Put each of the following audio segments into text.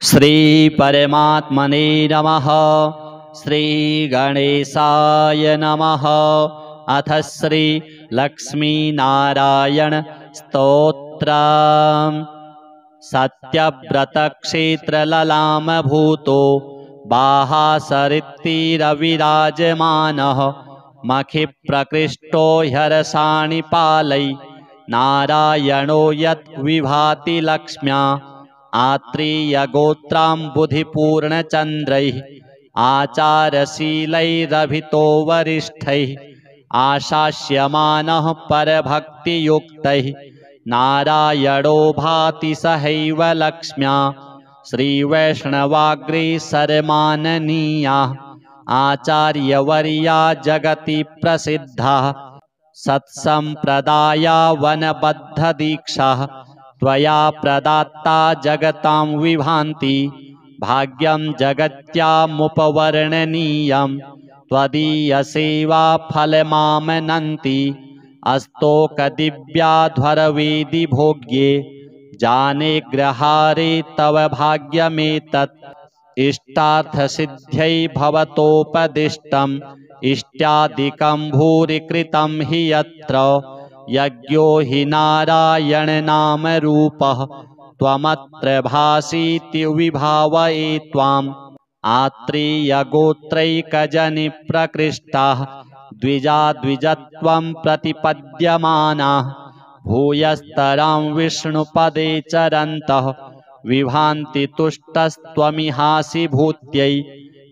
श्री परमात्मने नमः। श्री गणेशाय नमः। अथ श्री लक्ष्मीनारायण स्तोत्रम्। सत्यव्रतक्षेत्रललामभूतो बाहासरित्तिरविराजमानः मखिप्रकृष्टो ह्यरसाणि पालै नारायणो यत् विभाति लक्ष्म्या आत्रेयगोत्राम्बुधिपूर्णचन्द्रैः आचारशीलैरभितो वरिष्ठैः आशास्यमानः परभक्तियुक्तैः नारायणो भाति सहैव लक्ष्म्या श्रीवैष्णवाग्रेसरमाननीयाः आचार्यवर्या जगति प्रसिद्धाः सत्सम्प्रदाया वनबद्धदीक्षाः त्वया प्रदात्ता जगतां विभान्ति भाग्यं जगत्यामुपवर्णनीयं त्वदीयसेवा फलमामनन्ति अस्तोकदिव्याध्वरवेदि भोग्ये जाने ग्रहारे तव भाग्यमेतत् इष्टार्थसिद्ध्यै भवतोपदिष्टम् इष्ट्यादिकं भूरि कृतं हि यत्र यज्ञो हि नारायण नाम रूपः त्वमत्र भासीति विभावये त्वाम् आत्रेयगोत्रैकजनि प्रकृष्टाः द्विजत्वं प्रतिपद्यमानाः भूयस्तरां विष्णुपदे चरन्तः विभान्ति तुष्टस्त्वमिहासि भूत्यै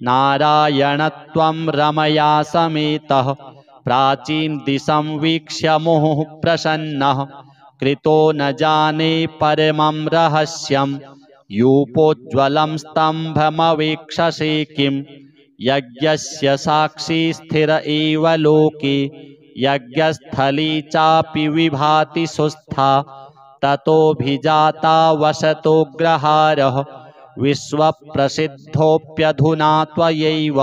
नारायणत्वं रमया समेतः प्राचीं दिशं वीक्ष्य मुहुः प्रसन्नः कृतो न जाने परमं रहस्यं यूपोज्ज्वलं स्तम्भमवेक्षसे किं यज्ञस्य साक्षी स्थिर एव लोके यज्ञस्थली चापि विभाति सुस्था ततोऽभिजाता वसतोऽग्रहारः विश्वप्रसिद्धोऽप्यधुना त्वयैव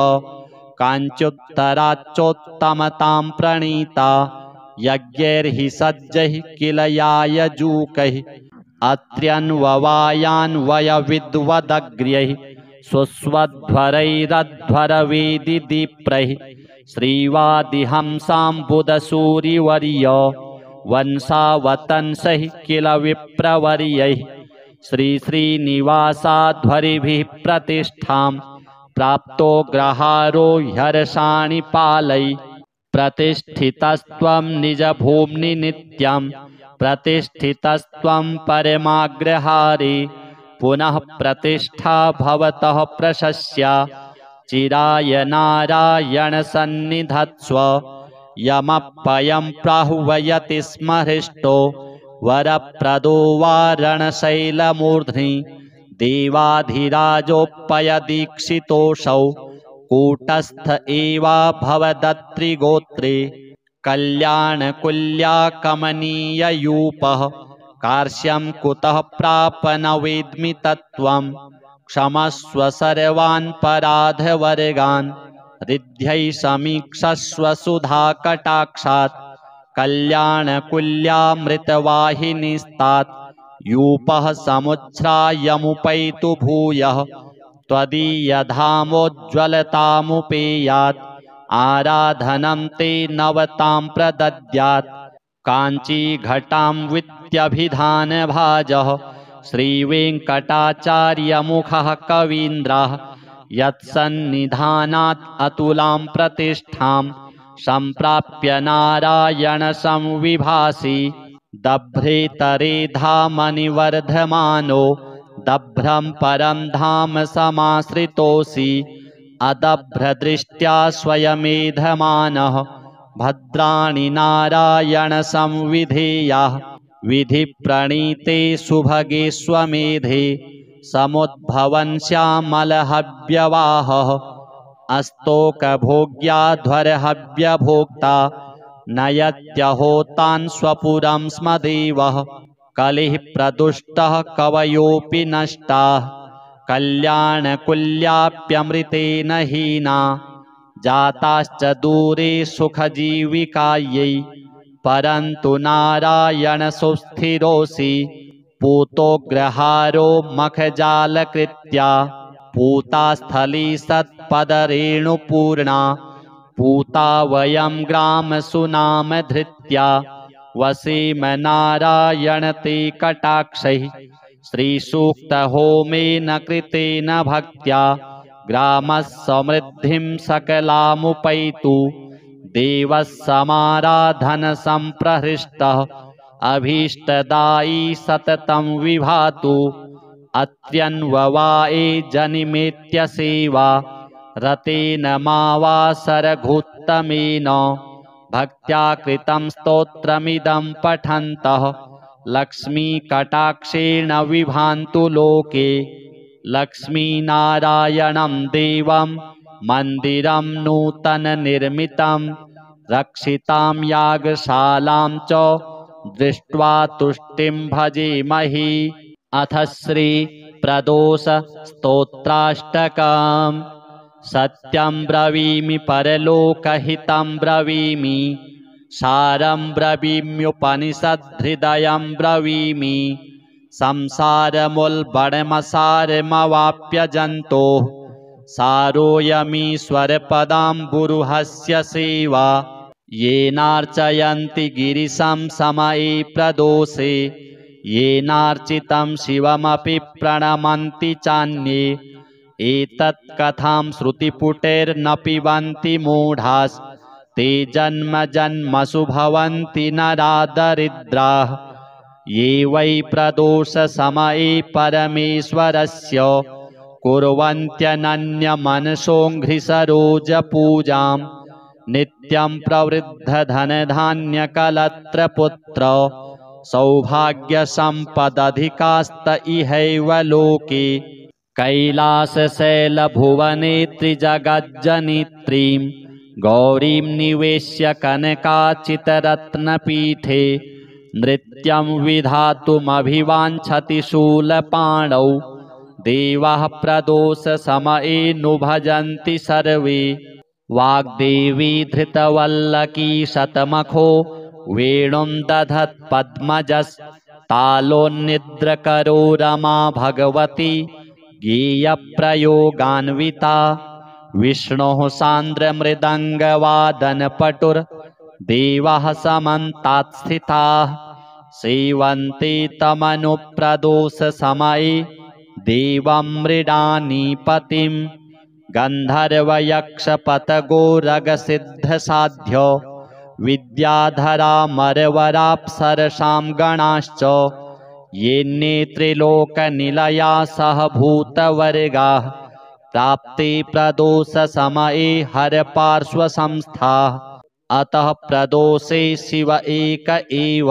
काञ्चुत्तराच्चोत्तमतां प्रणीता यज्ञैर्हि सज्जैः किल यायजूकैः अत्र्यन्ववायान्वयविद्वदग्र्यैः सुस्वध्वरैरध्वरवेदिदीप्रैः श्रीवादिहंसाम्बुदसूरिवर्य वंशावतंसैः किल विप्रवर्यैः श्रीश्रीनिवासाध्वरिभिः प्रतिष्ठां प्राप्तो ग्रहारो ह्यर्षाणि पालै प्रतिष्ठितस्त्वं निजभूम्नि नित्यं प्रतिष्ठितस्त्वं परमाग्रहारे पुनः प्रतिष्ठा भवतः प्रशस्या चिराय नारायण सन्निधत्स्व यमप्ययं प्राहुवयति स्म हृष्टो वरप्रदो वारणशैलमूर्ध्नि देवाधिराजोपयदीक्षितोऽसौ कूटस्थ एवाभवदत्रिगोत्रे कल्याणकुल्या कमनीययूपः कार्श्यं कुतः प्राप न वेद्मि तत्त्वं क्षमस्व सर्वान् पराधवर्गान् रिद्ध्यै समीक्षस्व सुधाकटाक्षात् कल्याणकुल्यामृतवाहिनीस्तात् यूपः समुच्छ्रायमुपैतु भूयः त्वदीयधामोज्ज्वलतामुपेयात् आराधनं ते नवतां प्रदद्यात् काञ्चीघटां वित्यभिधानभाजः श्रीवेङ्कटाचार्यमुखः कवीन्द्रः यत्सन्निधानात् अतुलां प्रतिष्ठां सम्प्राप्य नारायण संविभासि दभ्रेतरे धामनिवर्धमानो दभ्रं परं धाम समाश्रितोऽसि अदभ्रदृष्ट्या स्वयमेधमानः भद्राणि नारायण संविधेयाः विधिप्रणीते सुभगे स्वमेधे समुद्भवन् श्यामलहव्यवाहः अस्तोकभोग्याध्वरहव्यभोक्ता नयत्यहोतान् स्वपुरं स्म देवः कलिः प्रदुष्टः कवयोऽपि नष्टाः कल्याणकुल्याप्यमृतेन हीना जाताश्च दूरे सुखजीविकायै परन्तु नारायण सुस्थिरोऽसि पूतोग्रहारो मखजालकृत्या पूतास्थली सत्पदरेणुपूर्णा पूता वयं ग्रामसुनाम धृत्या वसेम नारायण ते कटाक्षैः श्रीसूक्तहोमेन कृतेन भक्त्या ग्रामः समृद्धिं सकलामुपैतु देवः समाराधन सम्प्रहृष्टः अभीष्टदायी सततं विभातु अत्यन्ववाये जनिमेत्य सेवा रतेन मावासरघुत्तमेन भक्त्या कृतं स्तोत्रमिदं पठन्तः लक्ष्मीकटाक्षेण विभान्तु लोके लक्ष्मीनारायणं देवं मन्दिरं नूतननिर्मितं रक्षितां यागशालां च दृष्ट्वा तुष्टिं भजेमहि। अथ श्रीप्रदोषस्तोत्राष्टकम्। सत्यं ब्रवीमि परलोकहितं ब्रवीमि सारं ब्रवीम्युपनिषद्धृदयं ब्रवीमि संसारमुल्बणमसारमवाप्य जन्तोः सारोऽयमीश्वरपदाम्बुरुहस्य सेवा येनार्चयन्ति गिरिशं समये प्रदोषे येनार्चितं शिवमपि प्रणमन्ति चान्ये एतत् कथां श्रुतिपुटैर्न पिबन्ति मूढास्ते जन्म जन्मसु भवन्ति नरादरिद्राः ये वै प्रदोषसमये परमेश्वरस्य कुर्वन्त्यनन्यमनसोऽङ्घ्रिसरोजपूजां नित्यं प्रवृद्धधनधान्यकलत्रपुत्र सौभाग्यसम्पदधिकास्त इहैव लोके कैलासशैलभुवने त्रिजगज्जनित्रीं गौरीं निवेश्य कनकाचितरत्नपीठे नृत्यं विधातुमभिवाञ्छति शूलपाणौ देवाः प्रदोषसमये नु भजन्ति सर्वे वाग्देवी धृतवल्लकी शतमखो वेणुं दधत्पद्मजस्तालोन्निद्रकरो रमा भगवती गेयप्रयोगान्विता विष्णोः सान्द्रमृदङ्गवादनपटुर्देवाः समन्तात् स्थिताः सेवन्ते तमनुप्रदोषसमये देवं मृडानीपतिं गन्धर्वयक्षपतगोरगसिद्धसाध्य विद्याधरामरवराप्सरसां गणाश्च येऽन्ये त्रिलोकनिलया सह भूतवर्गाः प्राप्ते प्रदोषसमये हरपार्श्वसंस्थाः अतः प्रदोषे शिव एक एव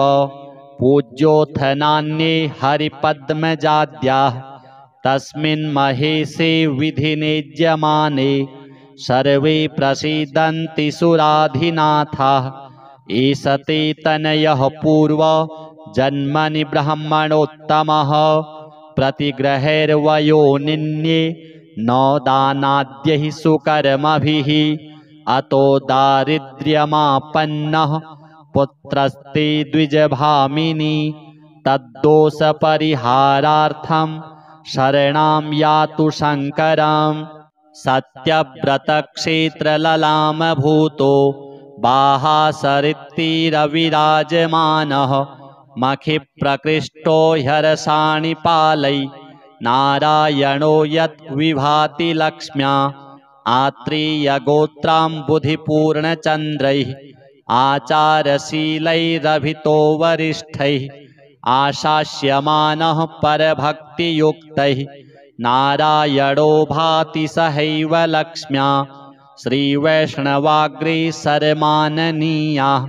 पूज्योऽथ नान्ये हरिपद्मजाद्याः तस्मिन् महेशे विधिनेज्यमाने सर्वे प्रसीदन्ति सुराधिनाथाः एष ते तनयः पूर्व जन्मनि ब्रह्मणोत्तमः प्रतिग्रहैर्वयोनिन्ये न दानाद्यैः सुकर्मभिः अतो दारिद्र्यमापन्नः पुत्रस्ते द्विजभामिनी तद्दोषपरिहारार्थं शरणां यातु शङ्करम् सत्यव्रतक्षेत्रललामभूतो बाहासरित्तिरविराजमानः मखिप्रकृष्टो ह्यरसाणि पालै नारायणो यत् विभाति लक्ष्म्या आत्रेयगोत्राम्बुधिपूर्णचन्द्रैः आचारशीलैरभितो वरिष्ठैः आशास्यमानः परभक्तियुक्तैः नारायणो भाति सहैव लक्ष्म्या श्रीवैष्णवाग्रेसरमाननीयाः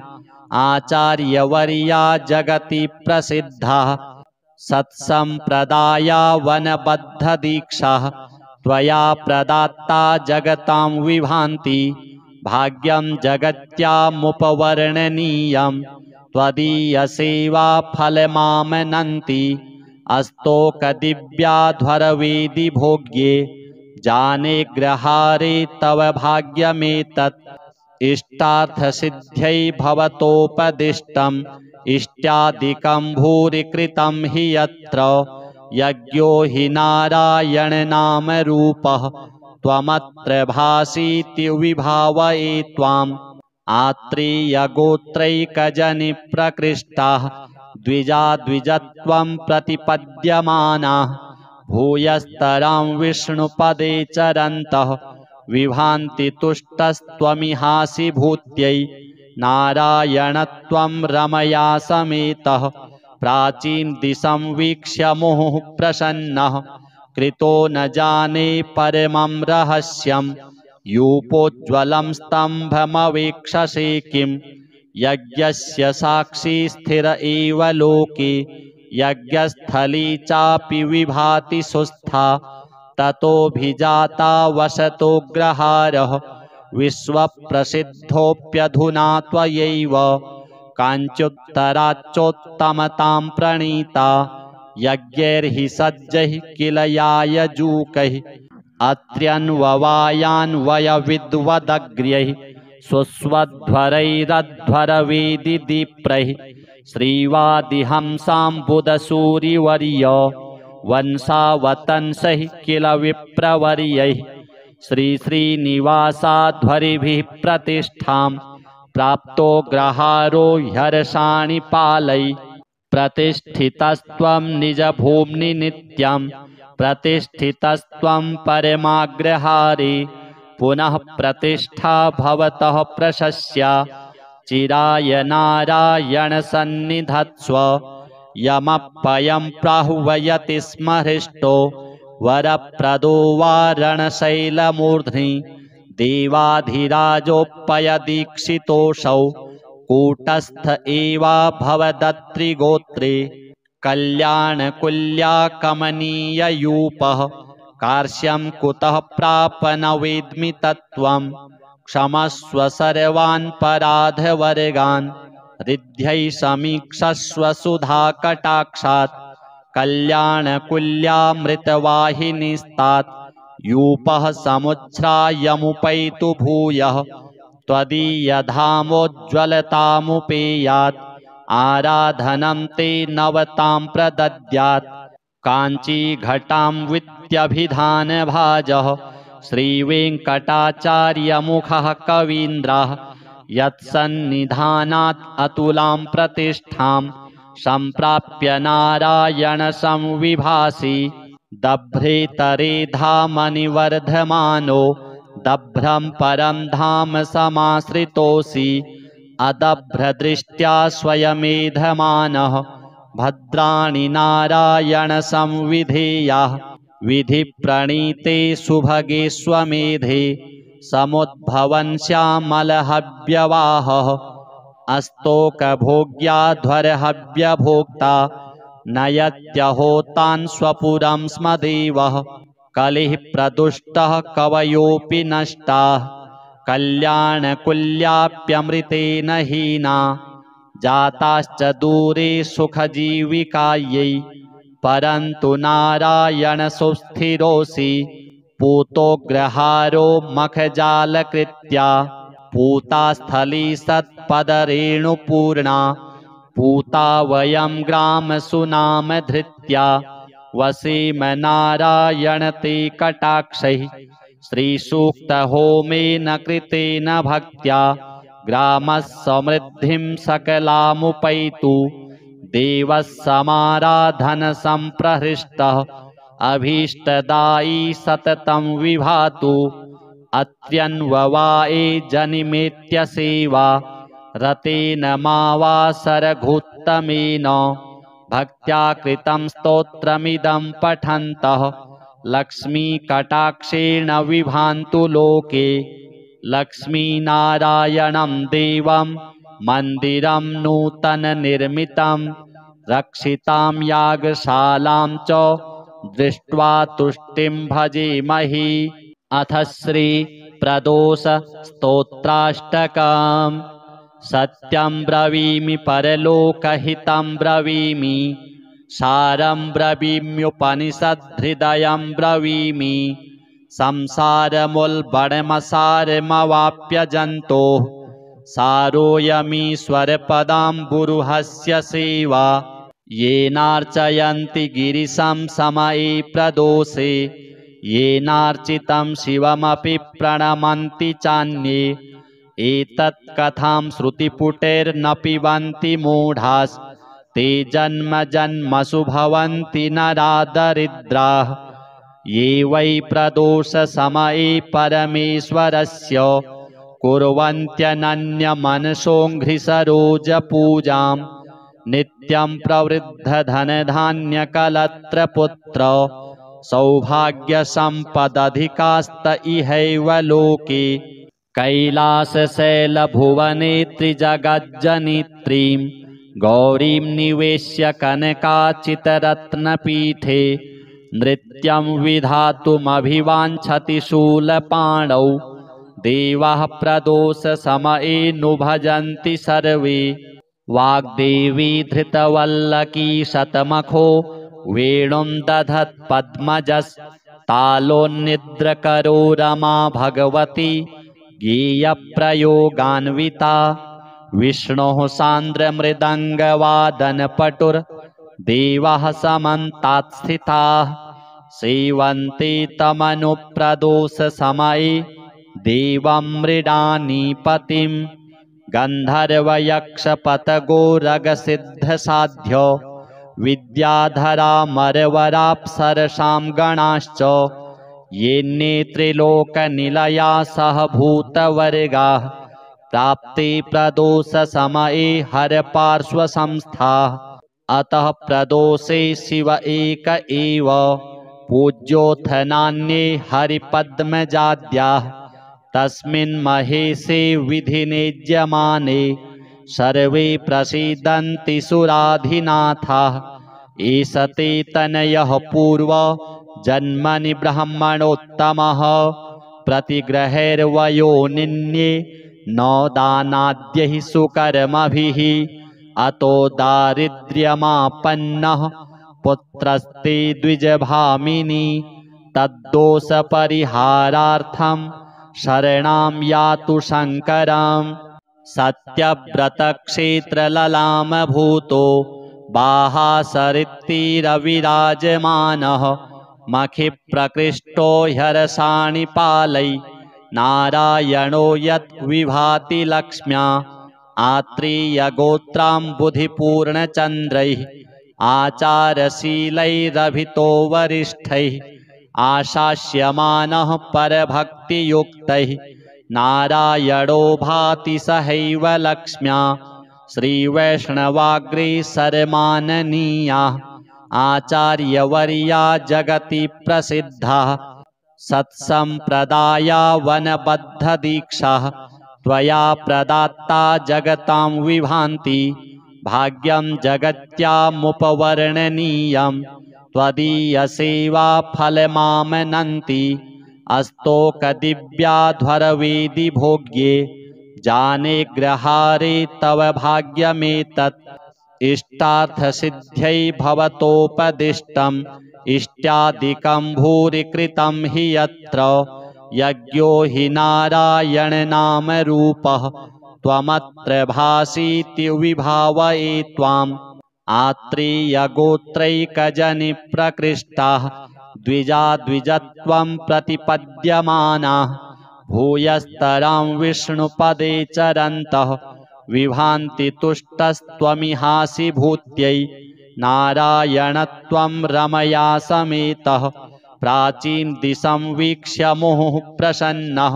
आचार्यवर्या जगति प्रसिद्धाः सत्सम्प्रदाया वनबद्धदीक्षाः त्वया प्रदात्ता जगतां विभान्ति भाग्यं जगत्यामुपवर्णनीयं त्वदीयसेवा फलमामनन्ति अस्तोकदिव्याध्वरवेदि भोग्ये जाने ग्रहारे तव भाग्यमेतत् इष्टार्थसिद्ध्यै भवतोपदिष्टम् इष्ट्यादिकं भूरि कृतं हि यत्र यज्ञो हि नारायणनामरूपः त्वमत्र भासीति विभावये त्वाम् आत्रेयगोत्रैकजनिप्रकृष्टाः द्विजा द्विजत्वं प्रतिपद्यमानाः भूयस्तरां विष्णुपदे चरन्तः विभान्ति तुष्टस्त्वमिहासि भूत्यै नारायणत्वं रमया समेतः प्राचीं दिशं वीक्ष्य मुहुः प्रसन्नः कृतो न जाने परमं रहस्यं यूपोज्ज्वलं स्तम्भमवेक्षसे किं यज्ञस्य साक्षी स्थिर एव लोके यज्ञस्थली चापि विभाति सुस्था ततोऽभिजाता वसतोऽग्रहारः विश्वप्रसिद्धोऽप्यधुना त्वयैव काञ्चुत्तराच्चोत्तमतां प्रणीता यज्ञैर्हि सज्जैः किल यायजूकैः अत्र्यन्ववायान्वयविद्वदग्र्यैः सुस्वध्वरैरध्वरवेदिदीप्रैः श्रीवादिहंसाम्बुदसूरिवर्य वंशावतंसैः किल विप्रवर्यैः श्रीश्रीनिवासाध्वरिभिः प्रतिष्ठां प्राप्तो ग्रहारो ह्यर्षाणि पालैः प्रतिष्ठितस्त्वं निजभूम्नि नित्यं प्रतिष्ठितस्त्वं परमाग्रहारे पुनः प्रतिष्ठा भवतः प्रशस्या चिराय नारायण सन्निधत्स्व यमप्ययं प्राहुवयति स्म हृष्टो वरप्रदो वारणशैलमूर्ध्नि देवाधिराजोपयदीक्षितोऽसौ कूटस्थ एवाभवदत्रिगोत्रे कल्याणकुल्याकमनीययूपः कार्श्यं कुतः प्राप न वेद्मि तत्त्वं क्षमस्व सर्वान् पराधवर्गान् रिद्ध्यै समीक्षस्व सुधाकटाक्षात् कल्याणकुल्यामृतवाहिनीस्तात् यूपः समुच्छ्रायमुपैतु भूयः त्वदीयधामोज्ज्वलतामुपेयात् आराधनं ते नवतां प्रदद्यात् काञ्चीघटां वित्यभिधानभाजः श्रीवेङ्कटाचार्यमुखः कवीन्द्रः यत्सन्निधानात् अतुलां प्रतिष्ठां सम्प्राप्य नारायण संविभासि दभ्रेतरे धामनिवर्धमानो दभ्रं परं धाम समाश्रितोऽसि अदभ्रदृष्ट्या स्वयमेधमानः भद्राणि नारायण संविधेयाः विधिप्रणीते सुभगे स्वमेधे समुद्भवन् श्यामलहव्यवाहः अस्तोकभोग्याध्वरहव्यभोक्ता नयत्यहोतान् स्वपुरं स्म देवः कलिः प्रदुष्टः कवयोऽपि नष्टाः कल्याणकुल्याप्यमृतेन हीना जाताश्च दूरे सुखजीविकायै परन्तु नारायण सुस्थिरोऽसि पूतोऽग्रहारो मखजालकृत्या पूतास्थली सत्पदरेणुपूर्णा पूता वयं ग्रामसुनामधृत्या वसेम नारायण ते कटाक्षैः श्रीसूक्तहोमेन कृतेन भक्त्या ग्रामः समृद्धिं सकलामुपैतु देवः समाराधन सम्प्रहृष्टः अभीष्टदायी सततं विभातु अत्यन्ववाये जनिमेत्य सेवा रतेन मावासरघुत्तमेन भक्त्या कृतं स्तोत्रमिदं पठन्तः लक्ष्मीकटाक्षेण विभान्तु लोके लक्ष्मीनारायणं देवं मन्दिरं नूतननिर्मितं रक्षितां यागशालां च दृष्ट्वा तुष्टिं भजेमहि अथ श्रीप्रदोषस्तोत्राष्टकम् सत्यं ब्रवीमि परलोकहितं ब्रवीमि सारं ब्रवीम्युपनिषद्धृदयं ब्रवीमि संसारमुल्बणमसारमवाप्य जन्तोः सारोऽयमीश्वरपदाम्बुरुहस्य सेवा येनार्चयन्ति गिरिशं समये प्रदोषे येनार्चितं शिवमपि प्रणमन्ति चान्ये एतत् कथां श्रुतिपुटैर्न पिबन्ति मूढास्ते जन्म जन्मसु भवन्ति नरा दरिद्राः ये वै प्रदोषसमये परमेश्वरस्य कुर्वन्त्यनन्यमनसोऽघ्रिसरोजपूजां नित्यं प्रवृद्धधनधान्यकलत्रपुत्र सौभाग्यसम्पदधिकास्त इहैव लोके कैलासशैलभुवने त्रिजगज्जनित्रीं गौरीं निवेश्य कनकाचितरत्नपीठे नृत्यं विधातुमभिवाञ्छति शूलपाणौ देवाः प्रदोषसमये नु भजन्ति सर्वे वाग्देवी धृतवल्लकी शतमखो वेणुं दधत्पद्मजस्तालोन्निद्रकरो रमा भगवती गेयप्रयोगान्विता विष्णोः सान्द्रमृदङ्गवादनपटुर्देवाः समन्तात् स्थिताः सेवन्ते तमनुप्रदोषसमये देवं मृडानीपतिं गन्धर्वयक्षपतगोरगसिद्धसाध्य विद्याधरामरवराप्सरसां गणाश्च ये नेत्रिलोकनिलया सह भूतवर्गाः प्राप्ते प्रदोषसमये हरपार्श्वसंस्थाः अतः प्रदोषे शिव एक एव पूज्योऽथ नान्ये हरिपद्मजाद्याः तस्मिन् महेशे विधिनेज्यमाने सर्वे प्रसीदन्ति सुराधिनाथाः एष ते तनयः पूर्व जन्मनि ब्रह्मणोत्तमः प्रतिग्रहैर्वयोनिन्ये न दानाद्यैः सुकर्मभिः अतो दारिद्र्यमापन्नः पुत्रस्ते द्विजभामिनी तद्दोषपरिहारार्थं शरणां यातु शङ्करम् सत्यव्रतक्षेत्रललामभूतो बाहासरित्तिरविराजमानः मखिप्रकृष्टो ह्यरसाणि पालै नारायणो यत् विभाति लक्ष्म्या आत्रेयगोत्राम्बुधिपूर्णचन्द्रैः आचारशीलैरभितो वरिष्ठैः आशास्यमानः परभक्तियुक्तैः नारायणो भाति सहैव लक्ष्म्या श्रीवैष्णवाग्रेसरमाननीयाः आचार्यवर्या जगति प्रसिद्धाः सत्सम्प्रदाया वनबद्धदीक्षाः त्वया प्रदात्ता जगतां विभान्ति भाग्यं जगत्यामुपवर्णनीयं त्वदीयसेवा फलमामनन्ति अस्तोकदिव्याध्वरवेदि भोग्ये जाने ग्रहारे तव भाग्यमेतत् इष्टार्थसिद्ध्यै भवतोपदिष्टम् इष्ट्यादिकं भूरि कृतं हि यत्र यज्ञो हि नारायणनामरूपः त्वमत्र भासीति विभावये त्वाम् आत्रेयगोत्रैकजनिप्रकृष्टाः द्विजा द्विजत्वं प्रतिपद्यमानाः भूयस्तरां विष्णुपदे चरन्तः विभान्ति तुष्टस्त्वमिहासि भूत्यै नारायणत्वं रमया समेतः प्राचीं दिशं वीक्ष्य मुहुः प्रसन्नः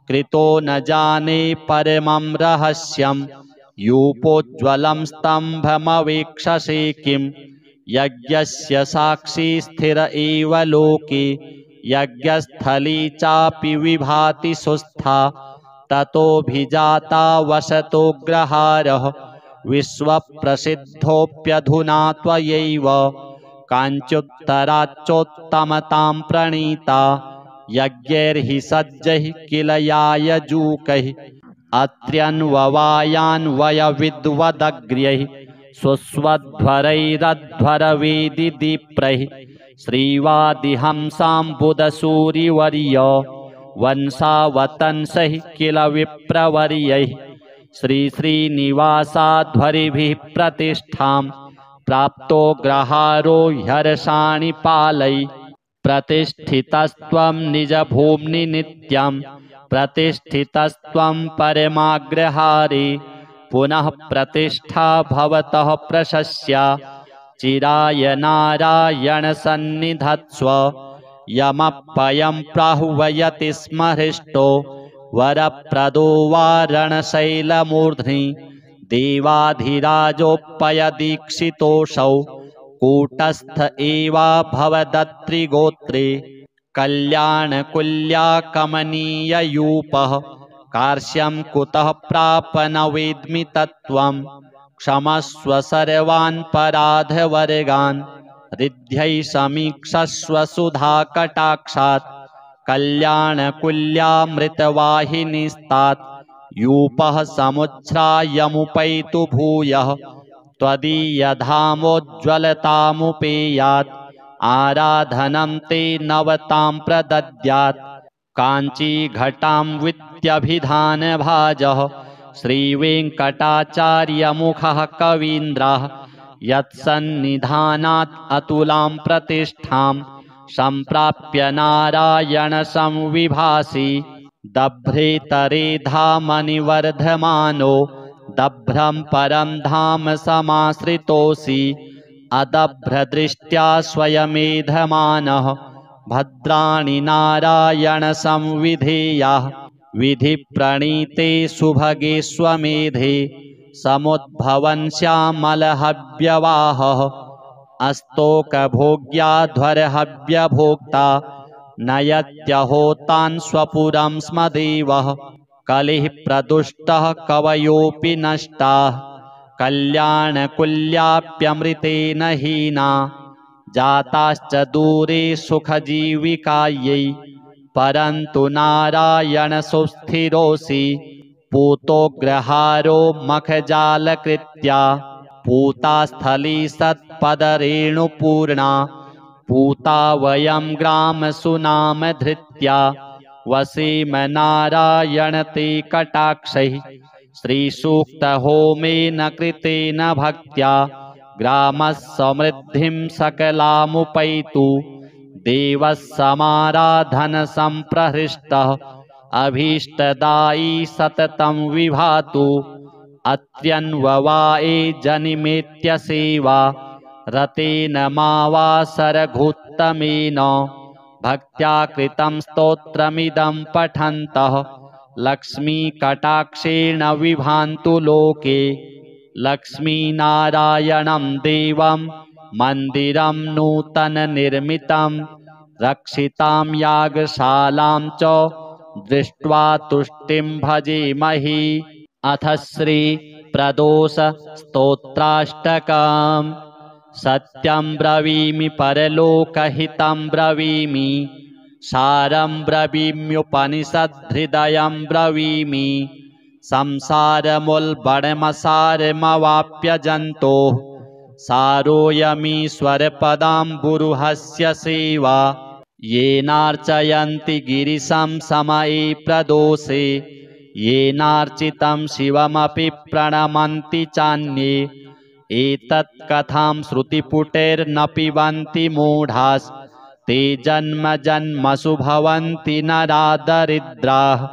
कृतो न जाने परमं रहस्यं यूपोज्ज्वलं स्तम्भमवेक्षसे किं यज्ञस्य साक्षी स्थिर एव लोके यज्ञस्थली चापि विभाति सुस्था ततोऽभिजाता वसतोऽग्रहारः विश्वप्रसिद्धोऽप्यधुना त्वयैव काञ्चुत्तराच्चोत्तमतां प्रणीता यज्ञैर्हि सज्जैः किल यायजूकैः अत्र्यन्ववायान्वयविद्वदग्र्यैः सुस्वध्वरैरध्वरवेदिदीप्रैः श्रीवादिहंसाम्बुदसूरिवर्य वंशावतंसैः किल विप्रवर्यैः श्रीश्रीनिवासाध्वरिभिः प्रतिष्ठां प्राप्तो ग्रहारो ह्यर्षाणि पालै प्रतिष्ठितस्त्वं निजभूम्नि नित्यं प्रतिष्ठितस्त्वं परमाग्रहारे पुनः प्रतिष्ठा भवतः प्रशस्या चिराय नारायण सन्निधत्स्व यमप्पयं प्राहुवयति स्म हृष्टो वरप्रदो वारणशैलमूर्ध्नि देवाधिराजोपयदीक्षितोऽसौ कूटस्थ एवाभवदत्रिगोत्रे कल्याणकुल्या कमनीययूपः कार्श्यं कुतः प्राप न वेद्मि तत्त्वं क्षमस्व सर्वान् पराधवर्गान् रिद्ध्यै समीक्षस्व सुधाकटाक्षात् कल्याणकुल्यामृतवाहिनीस्तात् यूपः समुच्छ्रायमुपैतु भूयः त्वदीयधामोज्ज्वलतामुपेयात् आराधनं ते नवतां प्रदद्यात् काञ्चीघटां वित्यभिधानभाजः श्रीवेङ्कटाचार्यमुखः कवीन्द्रः यत्सन्निधानात् अतुलां प्रतिष्ठां सम्प्राप्य नारायण संविभासि दभ्रेतरे धामनिवर्धमानो दभ्रं परं धाम समाश्रितोऽसि अदभ्रदृष्ट्या स्वयमेधमानः भद्राणि नारायण संविधेयाः विधिप्रणीते सुभगे स्वमेधे समुद्भवन् श्यामलहव्यवाहः अस्तोकभोग्याध्वरहव्यभोक्ता नयत्यहोतान् स्वपुरं स्म देवः कलिः प्रदुष्टः कवयोऽपि नष्टाः कल्याणकुल्याप्यमृतेन हीना जाताश्च दूरे सुखजीविकायै परन्तु नारायण सुस्थिरोऽसि पूतोग्रहारो मखजालकृत्या पूतास्थली सत्पदरेणुपूर्णा पूता वयं ग्रामसुनामधृत्या वसेम नारायण ते कटाक्षैः श्रीसूक्तहोमेन कृतेन भक्त्या ग्रामः समृद्धिं सकलामुपैतु देवः समाराधन सम्प्रहृष्टः अभीष्टदायी सततं विभातु अत्यन्ववाये जनिमेत्य सेवा रतेन मावासरघुत्तमेन भक्त्या कृतं स्तोत्रमिदं पठन्तः लक्ष्मीकटाक्षेण विभान्तु लोके लक्ष्मीनारायणं देवं मन्दिरं नूतननिर्मितं रक्षितां यागशालां च दृष्ट्वा तुष्टिं भजेमहि। अथ श्रीप्रदोषस्तोत्राष्टकम्। सत्यं ब्रवीमि परलोकहितं ब्रवीमि सारं ब्रवीम्युपनिषद्धृदयं ब्रवीमि संसारमुल्बणमसारमवाप्य जन्तोः सारोऽयमीश्वरपदाम्बुरुहस्य सेवा येनार्चयन्ति गिरिशं समये प्रदोषे येनार्चितं शिवमपि प्रणमन्ति चान्ये एतत् कथां श्रुतिपुटैर्न पिबन्ति मूढास्ते जन्म जन्मसु भवन्ति नरादरिद्राः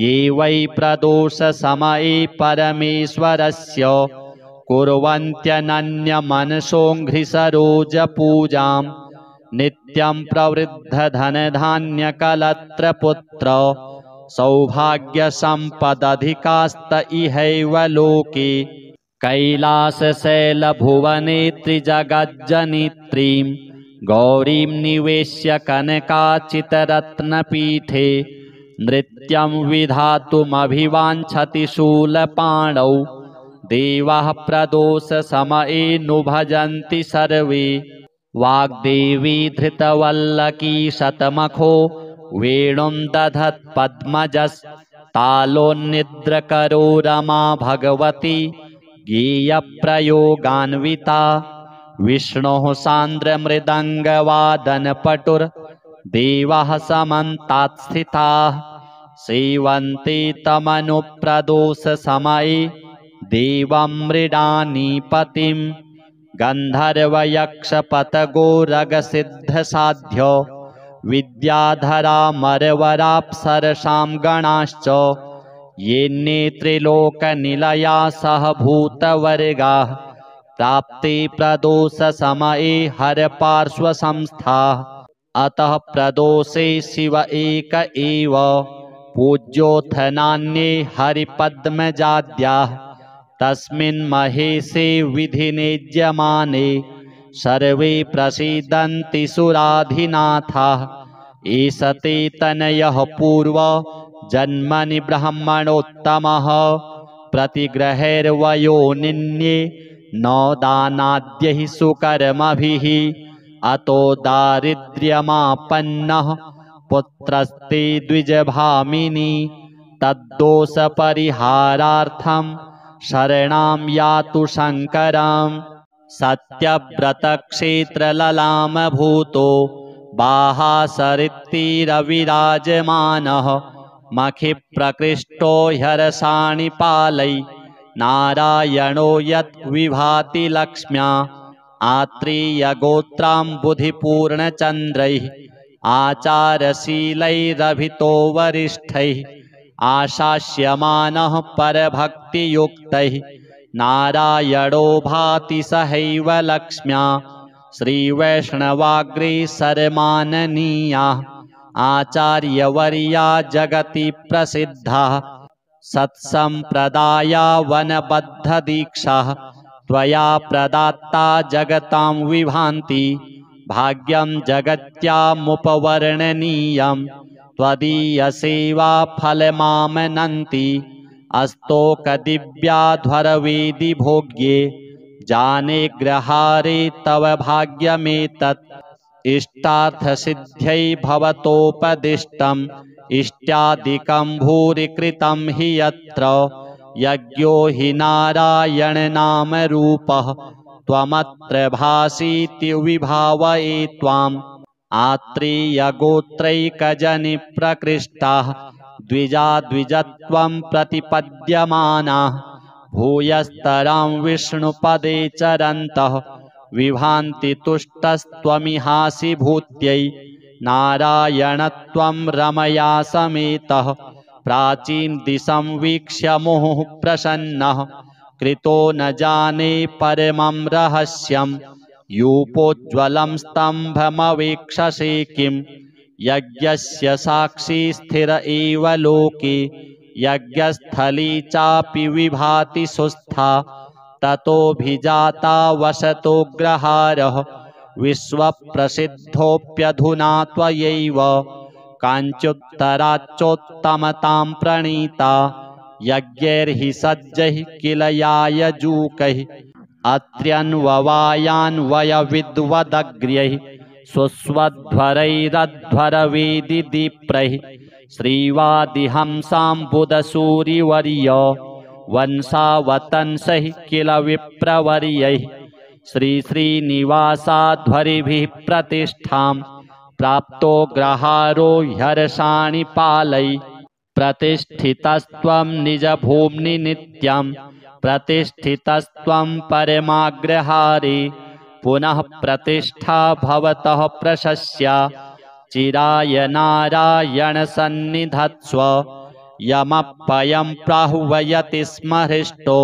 ये वै प्रदोषसमये परमेश्वरस्य कुर्वन्त्यनन्यमनसोऽङ्घ्रिसरोजपूजां नित्यं प्रवृद्धधनधान्यकलत्रपुत्र सौभाग्यसम्पदधिकास्त इहैव लोके कैलासशैलभुवने त्रिजगज्जनित्रीं गौरीं निवेश्य कनकाचितरत्नपीठे नृत्यं विधातुमभिवाञ्छति शूलपाणौ देवाः प्रदोषसमये नु भजन्ति सर्वे वाग्देवी धृतवल्लकी शतमखो वेणुं दधत्पद्मजस्तालोन्निद्रकरो रमा भगवती गेयप्रयोगान्विता विष्णोः सान्द्रमृदङ्गवादनपटुर्देवाः समन्तात् स्थिताः सेवन्ते तमनुप्रदोषसमये देवं मृडानीपतिं गन्धर्वयक्षपतगोरगसिद्धसाध्यो विद्याधरामरवराप्सरसां गणाश्च येऽन्ये त्रिलोकनिलया सह भूतवर्गाः प्राप्ते प्रदोषसमये हरपार्श्वसंस्थाः। अतः प्रदोषे शिव एक एव पूज्योऽथ नान्ये हरिपद्मजाद्याः। तस्मिन् महेशे विधिनेज्यमाने सर्वे प्रसीदन्ति सुराधिनाथाः। एष ते तनयः पूर्व जन्मनि ब्रह्मणोत्तमः प्रतिग्रहैर्वयोनिन्ये न दानाद्यैः सुकर्मभिः। अतो दारिद्र्यमापन्नः पुत्रस्ते द्विजभामिनी तद्दोषपरिहारार्थं शरणां यातु शङ्करम्। सत्यव्रतक्षेत्रललामभूतो बाहासरित्तिरविराजमानः मखिप्रकृष्टो ह्यरसाणि नारायणो यत् विभाति लक्ष्म्या आत्रेयगोत्राम्बुधिपूर्णचन्द्रैः आचारशीलैरभितो वरिष्ठैः आशास्यमानः परभक्तियुक्तैः नारायणो भाति सहैव लक्ष्म्या श्रीवैष्णवाग्रेसरमाननीयाः आचार्यवर्या जगति प्रसिद्धाः सत्सम्प्रदाया वनबद्धदीक्षाः त्वया प्रदात्ता जगतां विभान्ति भाग्यं जगत्यामुपवर्णनीयं त्वदीयसेवा फलमामनन्ति अस्तोकदिव्याध्वरवेदि भोग्ये जाने ग्रहारे तव भाग्यमेतत् इष्टार्थसिद्ध्यै भवतोपदिष्टम् इष्ट्यादिकं भूरि कृतं हि यत्र यज्ञो हि नारायणनामरूपः त्वमत्र भासीति विभावये त्वाम् आत्रेयगोत्रैकजनिप्रकृष्टाः द्विजा द्विजत्वं प्रतिपद्यमानाः भूयस्तरां विष्णुपदे चरन्तः विभान्ति तुष्टस्त्वमिहासि भूत्यै नारायणत्वं रमया समेतः प्राचीन दिशं वीक्ष्य मुहुः प्रसन्नः कृतो न जाने परमं रहस्यं यूपोज्ज्वलं स्तम्भमवेक्षसे किं यज्ञस्य साक्षी स्थिर एव लोके यज्ञस्थली चापि विभाति सुस्था ततोऽभिजाता वसतोऽग्रहारः विश्वप्रसिद्धोऽप्यधुना त्वयैव काञ्चुत्तराच्चोत्तमतां प्रणीता यज्ञैर्हि सज्जैः किल यायजूकैः अत्र्यन्ववायान्वयविद्वदग्र्यैः सुस्वध्वरैरध्वरवेदिदीप्रैः श्रीवादिहंसाम्बुदसूरिवर्य वंशावतंसैः किल विप्रवर्यैः श्रीश्रीनिवासाध्वरिभिः प्रतिष्ठां प्राप्तो ग्रहारो ह्यर्षाणिपालैः प्रतिष्ठितस्त्वं निजभूम्नि नित्यं प्रतिष्ठितस्त्वं परमाग्रहारे पुनः प्रतिष्ठा भवतः प्रशस्या चिराय नारायण सन्निधत्स्व यमप्ययं प्राहुवयति स्म हृष्टो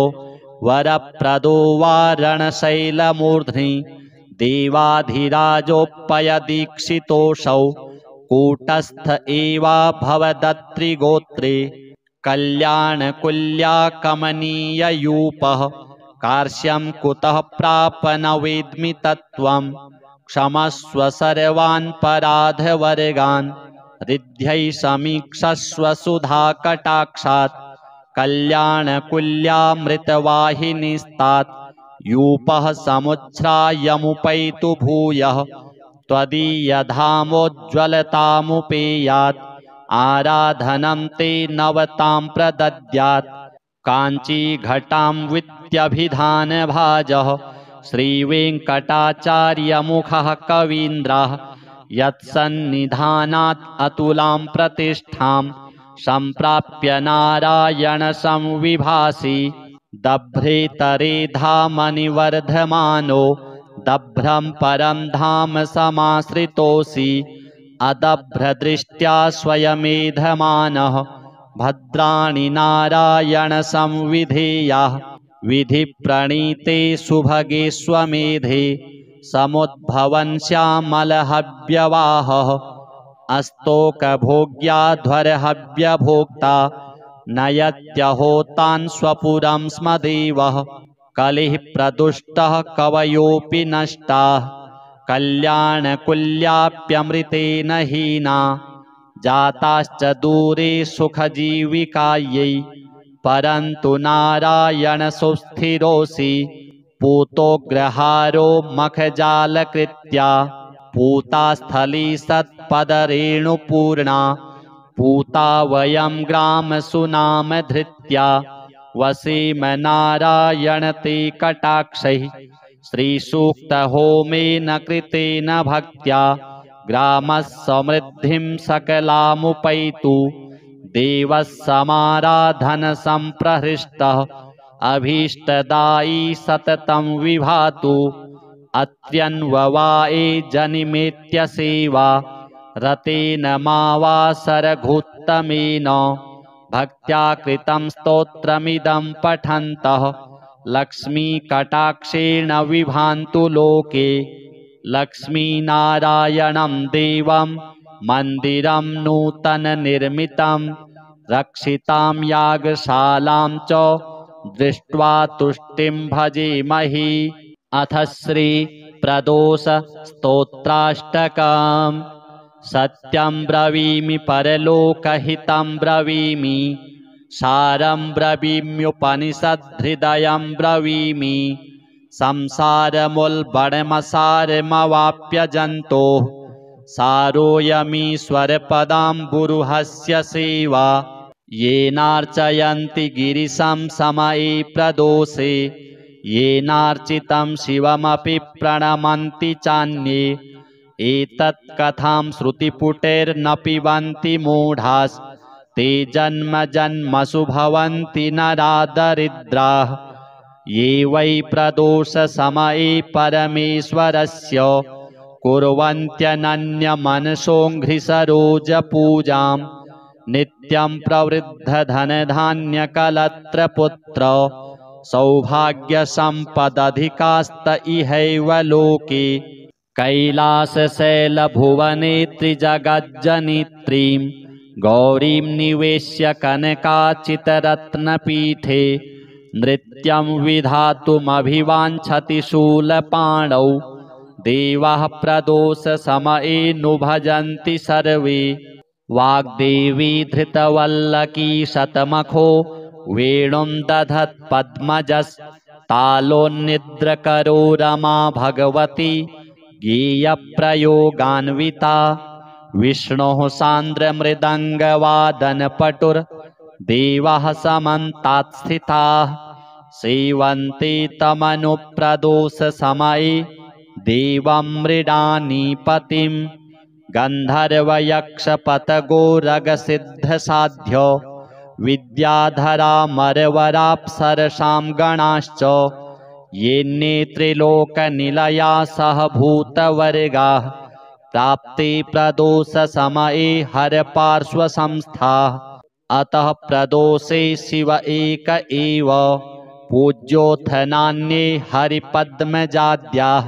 वरप्रदो वारणशैलमूर्ध्नि देवाधिराजोपयदीक्षितोऽसौ कूटस्थ एवाभवदत्रिगोत्रे कल्याणकुल्या कमनीययूपः कार्श्यं कुतः प्राप न वेद्मि तत्त्वं क्षमस्व सर्वान् पराधवर्गान् रिद्ध्यै समीक्षस्व सुधाकटाक्षात् कल्याणकुल्यामृतवाहिनीस्तात् यूपः समुच्छ्रायमुपैतु भूयः त्वदीयधामोज्ज्वलतामुपेयात् आराधनं ते नवतां प्रदद्यात् काञ्चीघटां वित्यभिधानभाजः श्रीवेङ्कटाचार्यमुखः कवीन्द्रः यत्सन्निधानात् अतुलां प्रतिष्ठां सम्प्राप्य नारायणसंविभासि दभ्रेतरे धामनिवर्धमानो दभ्रं परं धाम समाश्रितोऽसि अदभ्रदृष्ट्या स्वयमेधमानः भद्राणि नारायणसंविधेयाः विधिप्रणीते सुभगे स्वमेधे समुद्भवन् श्यामलहव्यवाहः अस्तोकभोग्याध्वरहव्यभोक्ता नयत्यहोतान् स्वपुरं स्म देवः कलिः प्रदुष्टः कवयोऽपि नष्टाः कल्याणकुल्याप्यमृतेन हीना जाताश्च दूरे सुखजीविकायै परन्तु नारायण सुस्थिरोऽसि पूतोग्रहारो मखजालकृत्या पूता स्थली सत्पदरेणुपूर्णा पूता वयं ग्रामसुनामधृत्या वसेम नारायण ते कटाक्षैः श्रीसूक्तहोमेन कृतेन भक्त्या ग्रामः समृद्धिं सकलामुपैतु देवः समाराधनसम्प्रहृष्टः अभीष्टदायी सततं विभातु अत्यन्ववाये जनिमेत्य सेवा रतेन मावासरघुत्तमेन भक्त्या कृतं स्तोत्रमिदं पठन्तः लक्ष्मीकटाक्षेण विभान्तु लोके लक्ष्मीनारायणं देवं मन्दिरं नूतननिर्मितं रक्षितां यागशालां च दृष्ट्वा तुष्टिं भजेमहि। अथ श्री प्रदोष स्तोत्राष्टकम्। सत्यं ब्रवीमि परलोकहितं ब्रवीमि सारं ब्रवीम्युपनिषद्धृदयं ब्रवीमि संसारमुल्बणमसारमवाप्य जन्तोः सारोऽयमीश्वरपदाम्बुरुहस्य सेवा येनार्चयन्ति गिरिशं समये प्रदोषे येनार्चितं शिवमपि प्रणमन्ति चान्ये एतत् कथां श्रुतिपुटैर्न पिबन्ति मूढास्ते जन्म जन्मसु भवन्ति नरा दरिद्राः ये वै प्रदोषसमये परमेश्वरस्य कुर्वन्त्यनन्यमनसोऽङ्घ्रिसरोजपूजां नित्यं प्रवृद्धधनधान्यकलत्रपुत्र सौभाग्यसम्पदधिकास्त इहैव लोके कैलासशैलभुवने त्रिजगज्जनित्रीं गौरीं निवेश्य कनकाचितरत्नपीठे नृत्यं विधातुमभिवाञ्छति शूलपाणौ देवाः प्रदोषसमये नु भजन्ति सर्वे वाग्देवी धृतवल्लकी शतमखो वेणुं दधत्पद्मजस्तालोन्निद्रकरो रमा भगवती गेयप्रयोगान्विता विष्णोः सान्द्रमृदङ्गवादनपटुर्देवाः समन्तात् स्थिताः सेवन्ते तमनुप्रदोषसमये देवं मृडानीपतिं गन्धर्वयक्षपतगोरगसिद्धसाध्य विद्याधरामरवराप्सरसां गणाश्च ये नेत्रिलोकनिलया सह भूतवर्गाः प्राप्ते प्रदोषसमये हरपार्श्वसंस्थाः अतः प्रदोषे शिव एक एव पूज्योऽथ नान्ये हरिपद्मजाद्याः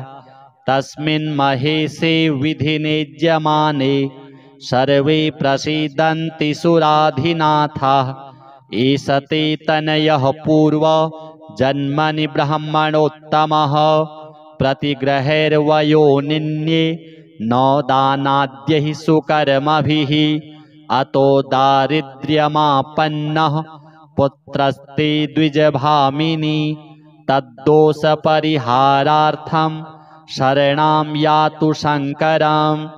तस्मिन् महेशे विधिनेज्यमाने सर्वे प्रसीदन्ति सुराधिनाथाः एष ते तनयः पूर्व जन्मनि ब्रह्मणोत्तमः प्रतिग्रहैर्वयोनिन्ये न दानाद्यैः सुकर्मभिः अतो दारिद्र्यमापन्नः पुत्रस्ते द्विजभामिनी तद्दोषपरिहारार्थं शरणां यातु शङ्करम्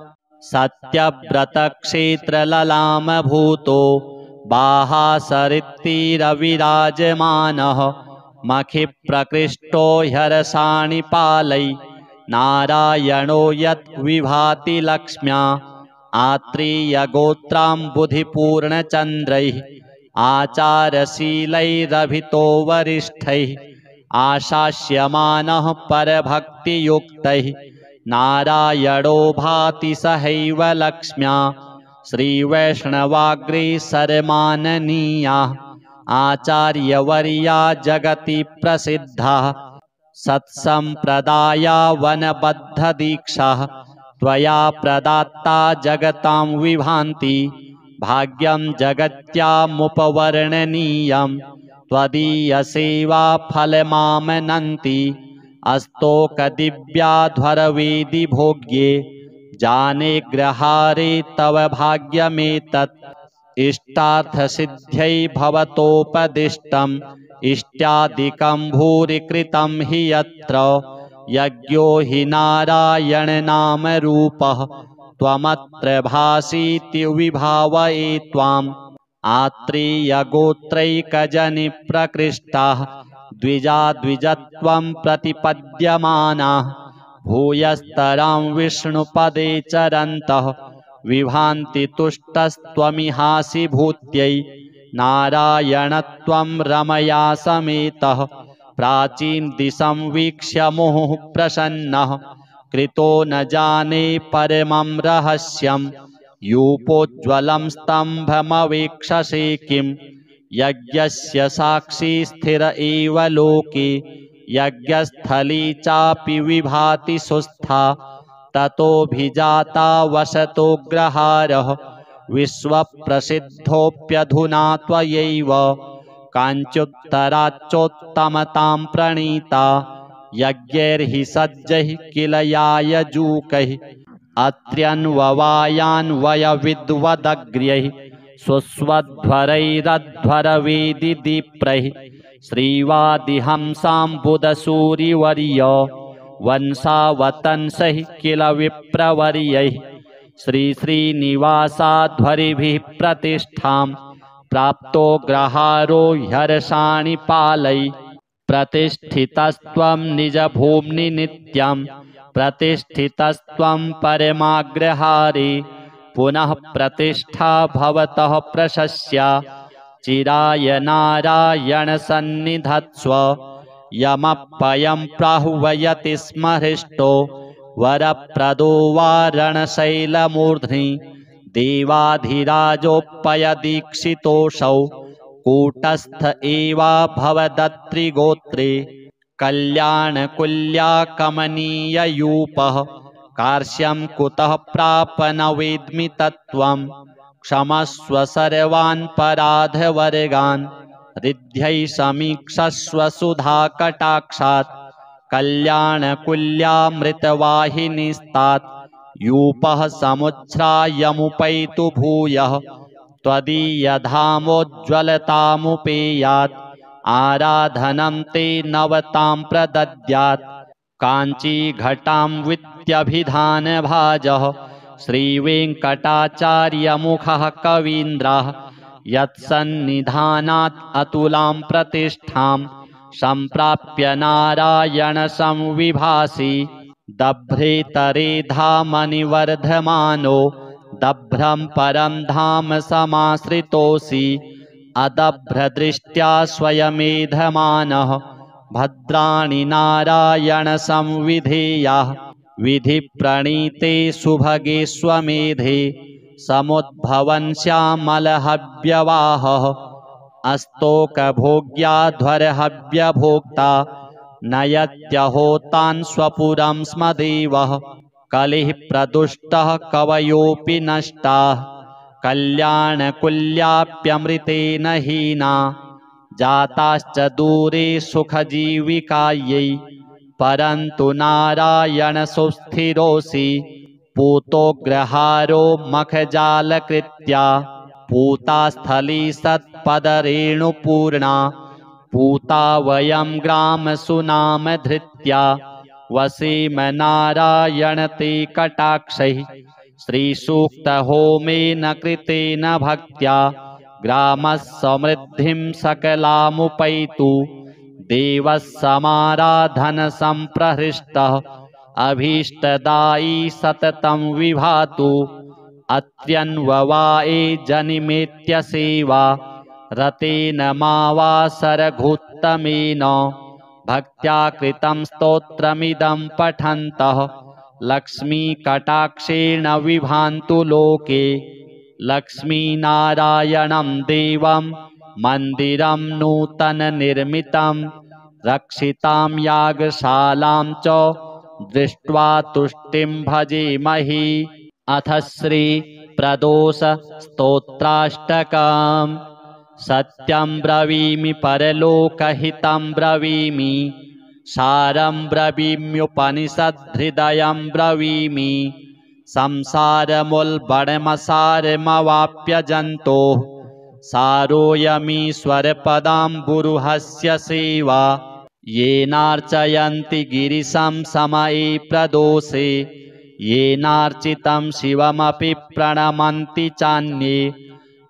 सत्यव्रतक्षेत्रललामभूतो बाहासरित्तिरविराजमानः मखिप्रकृष्टो ह्यरसाणि पालै नारायणो यत् विभाति लक्ष्म्या आत्रेयगोत्राम्बुधिपूर्णचन्द्रैः आचारशीलैरभितो वरिष्ठैः आशास्यमानः परभक्तियुक्तैः नारायणो भाति सहैव लक्ष्म्या श्रीवैष्णवाग्रेसरमाननीयाः आचार्यवर्या जगति प्रसिद्धाः सत्सम्प्रदाया वनबद्धदीक्षाः त्वया प्रदात्ता जगतां विभान्ति भाग्यं जगत्यामुपवर्णनीयं त्वदीयसेवाफलमामनन्ति अस्तोकदिव्याध्वरवेदि भोग्ये जाने ग्रहारे तव भाग्यमेतत् इष्टार्थसिद्ध्यै भवतोपदिष्टम् इष्ट्यादिकं भूरि कृतं हि यत्र यज्ञो हि नारायणनामरूपः त्वमत्र भासीति विभावये त्वाम् आत्रेयगोत्रैकजनिप्रकृष्टाः द्विजा द्विजत्वं प्रतिपद्यमानाः भूयस्तरां विष्णुपदे चरन्तः विभान्ति तुष्टस्त्वमिहासि भूत्यै नारायणत्वं रमया समेतः प्राचीन दिशं वीक्ष्य मुहुः प्रसन्नः कृतो न जाने परमं रहस्यं यूपोज्ज्वलं स्तम्भमवेक्षसे किं यज्ञस्य साक्षी स्थिर एव लोके यज्ञस्थली चापि विभाति सुस्था ततोऽभिजाता वसतोऽग्रहारः विश्वप्रसिद्धोऽप्यधुना त्वयैव काञ्चुत्तराच्चोत्तमतां प्रणीता यज्ञैर्हि सज्जैः किल यायजूकैः अत्र्यन्ववायान्वयविद्वदग्र्यैः सुस्वध्वरैरध्वरवेदिदीप्रैः श्रीवादिहंसाम्बुदसूरिवर्य वंशावतंसैः किल विप्रवर्यैः श्रीश्रीनिवासाध्वरिभिः प्रतिष्ठां प्राप्तो ग्रहारो ह्यर्षाणिपालै प्रतिष्ठितस्त्वं निजभूम्नि नित्यं प्रतिष्ठितस्त्वं परमाग्रहारे पुनः प्रतिष्ठा भवतः प्रशस्या चिराय नारायण सन्निधत्स्व यमप्पयं प्राहुवयति स्म हृष्टो वरप्रदो वारणशैलमूर्ध्नि देवाधिराजोपयदीक्षितोऽसौ कूटस्थ एवाभवदत्रिगोत्रे कल्याणकुल्या कमनीययूपः कार्श्यं कुतः प्राप न वेद्मि तत्त्वं क्षमस्व सर्वान् पराधवर्गान् रिद्ध्यै समीक्षस्व सुधाकटाक्षात् कल्याणकुल्यामृतवाहिनीस्तात् यूपः समुच्छ्रायमुपैतु भूयः त्वदीयधामोज्ज्वलतामुपेयात् आराधनं ते नवतां प्रदद्यात् काञ्चीघटां वित्यभिधानभाजः श्रीवेङ्कटाचार्यमुखः कवीन्द्रः यत्सन्निधानात् अतुलां प्रतिष्ठां सम्प्राप्य नारायण संविभासि दभ्रेतरे धामनिवर्धमानो दभ्रं परं धाम समाश्रितोऽसि अदभ्रदृष्ट्या स्वयमेधमानः भद्राणि नारायण संविधेयाः विधिप्रणीते सुभगे स्वमेधे समुद्भवन् श्यामलहव्यवाहः अस्तोकभोग्याध्वरहव्यभोक्ता नयत्यहोतान् स्वपुरं स्म देवः कलिः प्रदुष्टः कवयोऽपि नष्टाः कल्याणकुल्याप्यमृतेन हीना जाताश्च दूरे सुखजीविकायै परन्तु नारायण सुस्थिरोऽसि पूतोऽग्रहारो मखजालकृत्या पूतास्थली सत्पदरेणुपूर्णा पूता वयं ग्रामसुनामधृत्या वसेम नारायण ते कटाक्षैः श्रीसूक्तहोमेन कृतेन भक्त्या ग्रामः समृद्धिं सकलामुपैतु देवः समाराधन संप्रहृष्टः अभीष्टदायी सततं विभातु अत्यन्ववाये जनिमेत्य सेवा रतेन मावासरघुत्तमेन भक्त्या कृतं स्तोत्रमिदं पठन्तः लक्ष्मीकटाक्षेण विभान्तु लोके लक्ष्मीनारायणं देवं मन्दिरं नूतननिर्मितं रक्षितां यागशालां च दृष्ट्वा तुष्टिं भजेमहि। अथ श्रीप्रदोष स्तोत्राष्टकम्। सत्यं ब्रवीमि परलोकहितं ब्रवीमि सारं ब्रवीम्युपनिषद्धृदयं ब्रवीमि संसारमुल्बणमसारमवाप्य जन्तोः सारोऽयमीश्वरपदाम्बुरुहस्य सेवा येनार्चयन्ति गिरिशं समये प्रदोषे येनार्चितं शिवमपि प्रणमन्ति चान्ये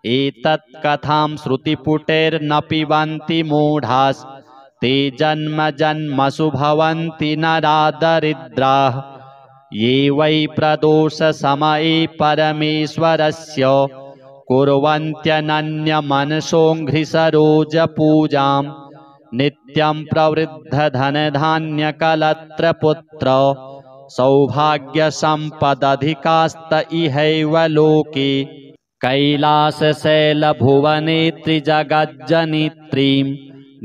एतत् कथां श्रुतिपुटैर्न पिबन्ति मूढास्ते जन्म जन्मसु भवन्ति नरा दरिद्राः ये वै प्रदोषसमये परमेश्वरस्य कुर्वन्त्यनन्यमनसोऽङ्घ्रिसरोजपूजां नित्यं प्रवृद्धधनधान्यकलत्रपुत्र सौभाग्यसम्पदधिकास्त इहैव लोके कैलासशैलभुवने त्रिजगज्जनित्रीं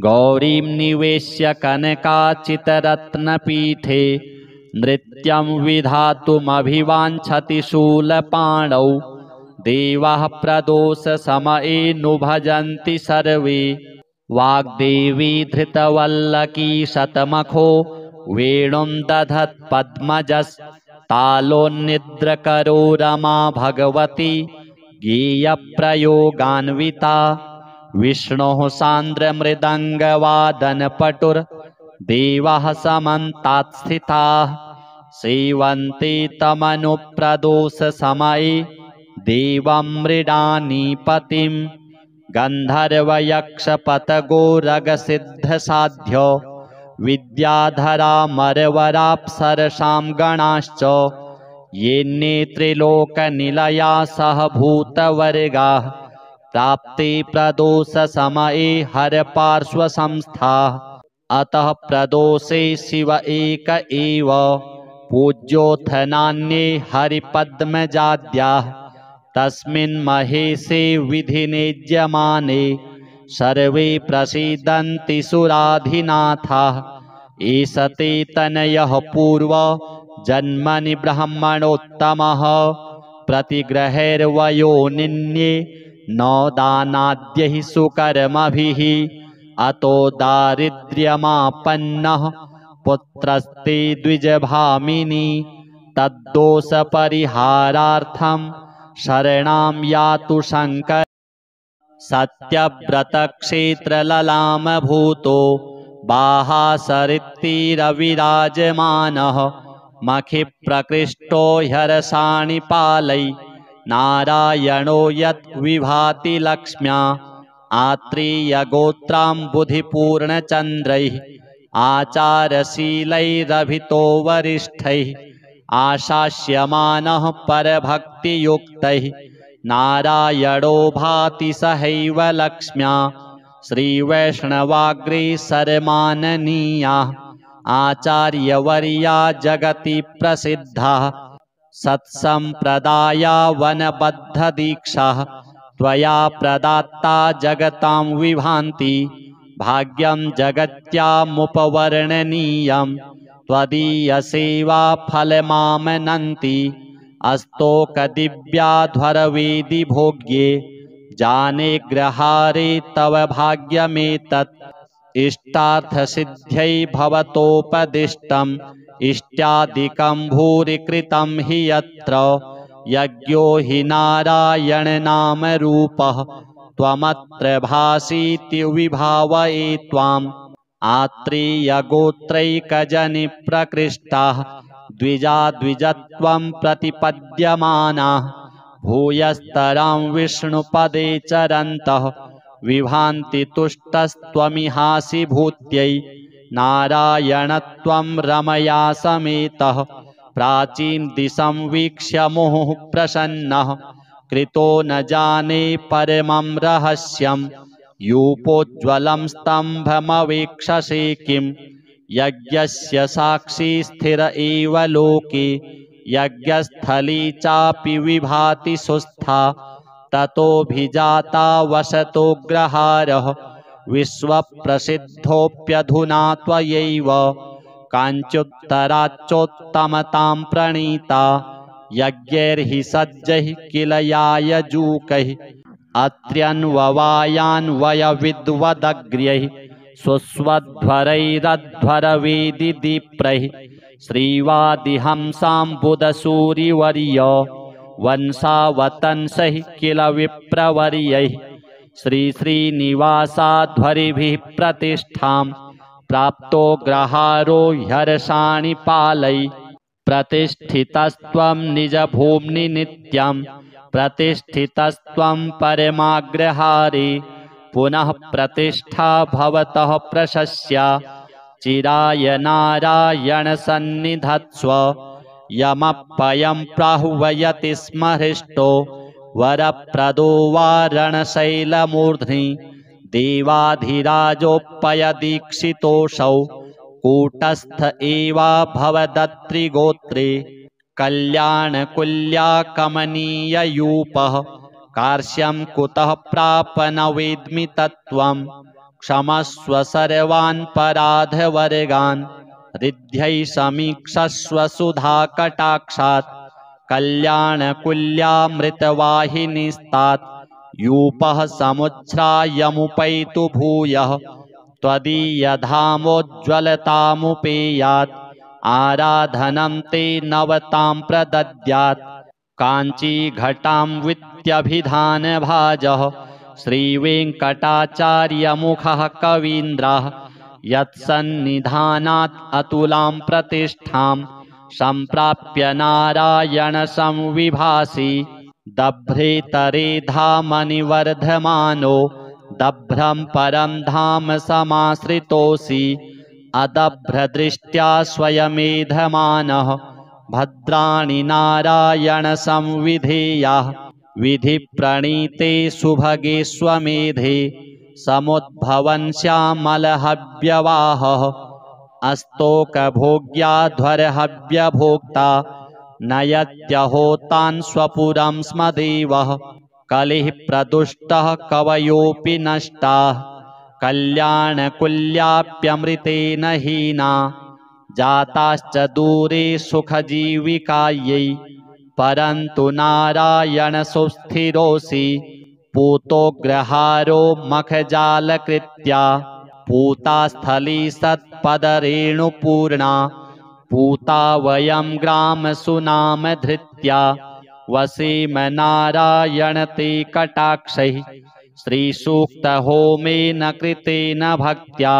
गौरीं निवेश्य कनकाचितरत्नपीठे नृत्यं विधातुमभिवाञ्छति शूलपाणौ देवाः प्रदोषसमये नु भजन्ति सर्वे वाग्देवी धृतवल्लकी शतमखो वेणुं दधत्पद्मजस्तालोन्निद्रकरो रमा भगवती गेयप्रयोगान्विता विष्णोः सान्द्रमृदङ्गवादनपटुर्देवाः समन्तात् स्थिताः सेवन्ते तमनुप्रदोषसमये देवं मृडानीपतिं गन्धर्वयक्षपतगोरगसिद्धसाध्य विद्याधरामरवराप्सरसां गणाश्च ये नेत्रिलोकनिलया सह भूतवर्गाः प्राप्ते प्रदोषसमये हरपार्श्वसंस्थाः अतः प्रदोषे शिव एक एव पूज्योऽथ नान्ये हरिपद्मजाद्याः तस्मिन् महेशे विधिनिज्यमाने सर्वे प्रसीदन्ति सुराधिनाथाः एष ते तनयः पूर्व जन्मनि ब्रह्मणोत्तमः प्रतिग्रहैर्वयोनिन्ये न दानाद्यैः सुकर्मभिः अतो दारिद्र्यमापन्नः पुत्रस्ते द्विजभामिनी तद्दोषपरिहारार्थं शरणां यातु शङ्कर सत्यव्रतक्षेत्रललामभूतो बाहासरित्तिरविराजमानः मखिप्रकृष्टो ह्यरसाणि पालै नारायणो यत् विभाति लक्ष्म्या आत्रेयगोत्राम्बुधिपूर्णचन्द्रैः आचारशीलैरभितो वरिष्ठैः आशास्यमानः परभक्तियुक्तैः नारायणो भाति सहैव लक्ष्म्या श्रीवैष्णवाग्रे शरमाननीयाः आचार्यवर्या जगति प्रसिद्धाः सत्सम्प्रदाया वनबद्धदीक्षाः त्वया प्रदात्ता जगतां विभान्ति भाग्यं जगत्यामुपवर्णनीयं त्वदीयसेवा फलमामनन्ति अस्तोकदिव्याध्वरवेदि भोग्ये जाने ग्रहारे तव भाग्यमेतत् इष्टार्थसिद्ध्यै भवतोपदिष्टम् इष्ट्यादिकं भूरि कृतं हि यत्र यज्ञो हि नारायणनामरूपः त्वमत्र भासीति विभावये त्वाम् आत्रेयगोत्रैकजनिप्रकृष्टाः द्विजा द्विजत्वं प्रतिपद्यमानाः भूयस्तरां विष्णुपदे चरन्तः विभान्ति तुष्टस्त्वमिहासि भूत्यै नारायणत्वं रमया समेतः प्राचीं दिशं वीक्ष्य मुहुः प्रसन्नः कृतो न जाने परमं रहस्यं यूपोज्ज्वलं स्तम्भमवीक्षसे किं यज्ञस्य साक्षी स्थिर एव लोके यज्ञस्थली चापि विभाति सुस्था ततोऽभिजाता वसतोऽग्रहारः विश्वप्रसिद्धोऽप्यधुना त्वयैव काञ्चुत्तराच्चोत्तमतां प्रणीता यज्ञैर्हि सज्जैः किल यायजूकैः अत्र्यन्ववायान्वयविद्वदग्र्यैः सुस्वध्वरैरध्वरवेदिदीप्रैः श्रीवादिहंसाम्बुदसूरिवर्य वंशावतंसैः किल विप्रवर्यैः श्रीश्रीनिवासाध्वरिभिः प्रतिष्ठां प्राप्तो ग्रहारो ह्यर्षाणिपालैः प्रतिष्ठितस्त्वं निजभूम्नि नित्यं प्रतिष्ठितस्त्वं परमाग्रहारे पुनः प्रतिष्ठा भवतः प्रशस्या चिराय नारायण सन्निधत्स्व यमप्ययं प्राहुवयति स्म हृष्टो वरप्रदो वारणशैलमूर्ध्नि देवाधिराजोपयदीक्षितोऽसौ कूटस्थ एवाभवदत्रिगोत्रे कल्याणकुल्या कमनीययूपः कार्श्यं कुतः प्राप न वेद्मि तत्त्वं क्षमस्व सर्वान् पराधवर्गान् रिद्ध्यै समीक्षस्व सुधाकटाक्षात् कल्याणकुल्यामृतवाहिनीस्तात् यूपः समुच्छ्रायमुपैतु भूयः त्वदीयधामोज्ज्वलतामुपेयात् आराधनं ते नवतां प्रदद्यात् काञ्चीघटां वित्यभिधानभाजः श्रीवेङ्कटाचार्यमुखः कवीन्द्रः यत्सन्निधानात् अतुलां प्रतिष्ठां सम्प्राप्य नारायण संविभासि दभ्रेतरे धामनिवर्धमानो दभ्रं परं धाम समाश्रितोऽसि अदभ्रदृष्ट्या स्वयमेधमानः भद्राणि नारायण संविधेयाः विधिप्रणीते सुभगे स्वमेधे समुद्भवन् श्यामलहव्यवाहः अस्तोकभोग्याध्वरहव्यभोक्ता नयत्यहोतान् स्वपुरं स्म देवः कलिः प्रदुष्टः कवयोऽपि नष्टाः कल्याणकुल्याप्यमृतेन हीना जाताश्च दूरे सुखजीविकायै परन्तु नारायण सुस्थिरोऽसि पूतोऽग्रहारो मखजालकृत्या पूतास्थली सत्पदरेणुपूर्णा पूता वयं ग्रामसुनामधृत्या वसेम नारायण ते कटाक्षैः श्रीसूक्तहोमेन कृतेन भक्त्या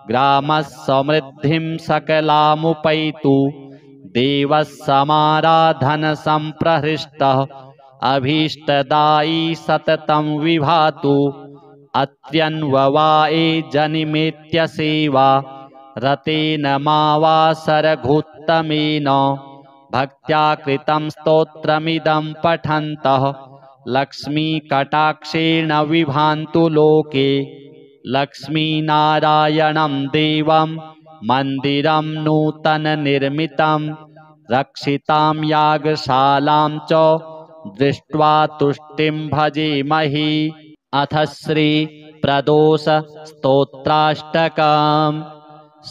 ग्रामः समृद्धिं सकलामुपैतु देवः समाराधन सम्प्रहृष्टः अभीष्टदायी सततं विभातु अत्यन्ववाये जनिमेत्य सेवा रतेन मावासरघुत्तमेन भक्त्या कृतं स्तोत्रमिदं पठन्तः लक्ष्मीकटाक्षेण विभान्तु लोके लक्ष्मीनारायणं देवं मन्दिरं नूतननिर्मितं रक्षितां यागशालां च दृष्ट्वा तुष्टिं भजेमहि। अथ श्रीप्रदोषस्तोत्राष्टकम्।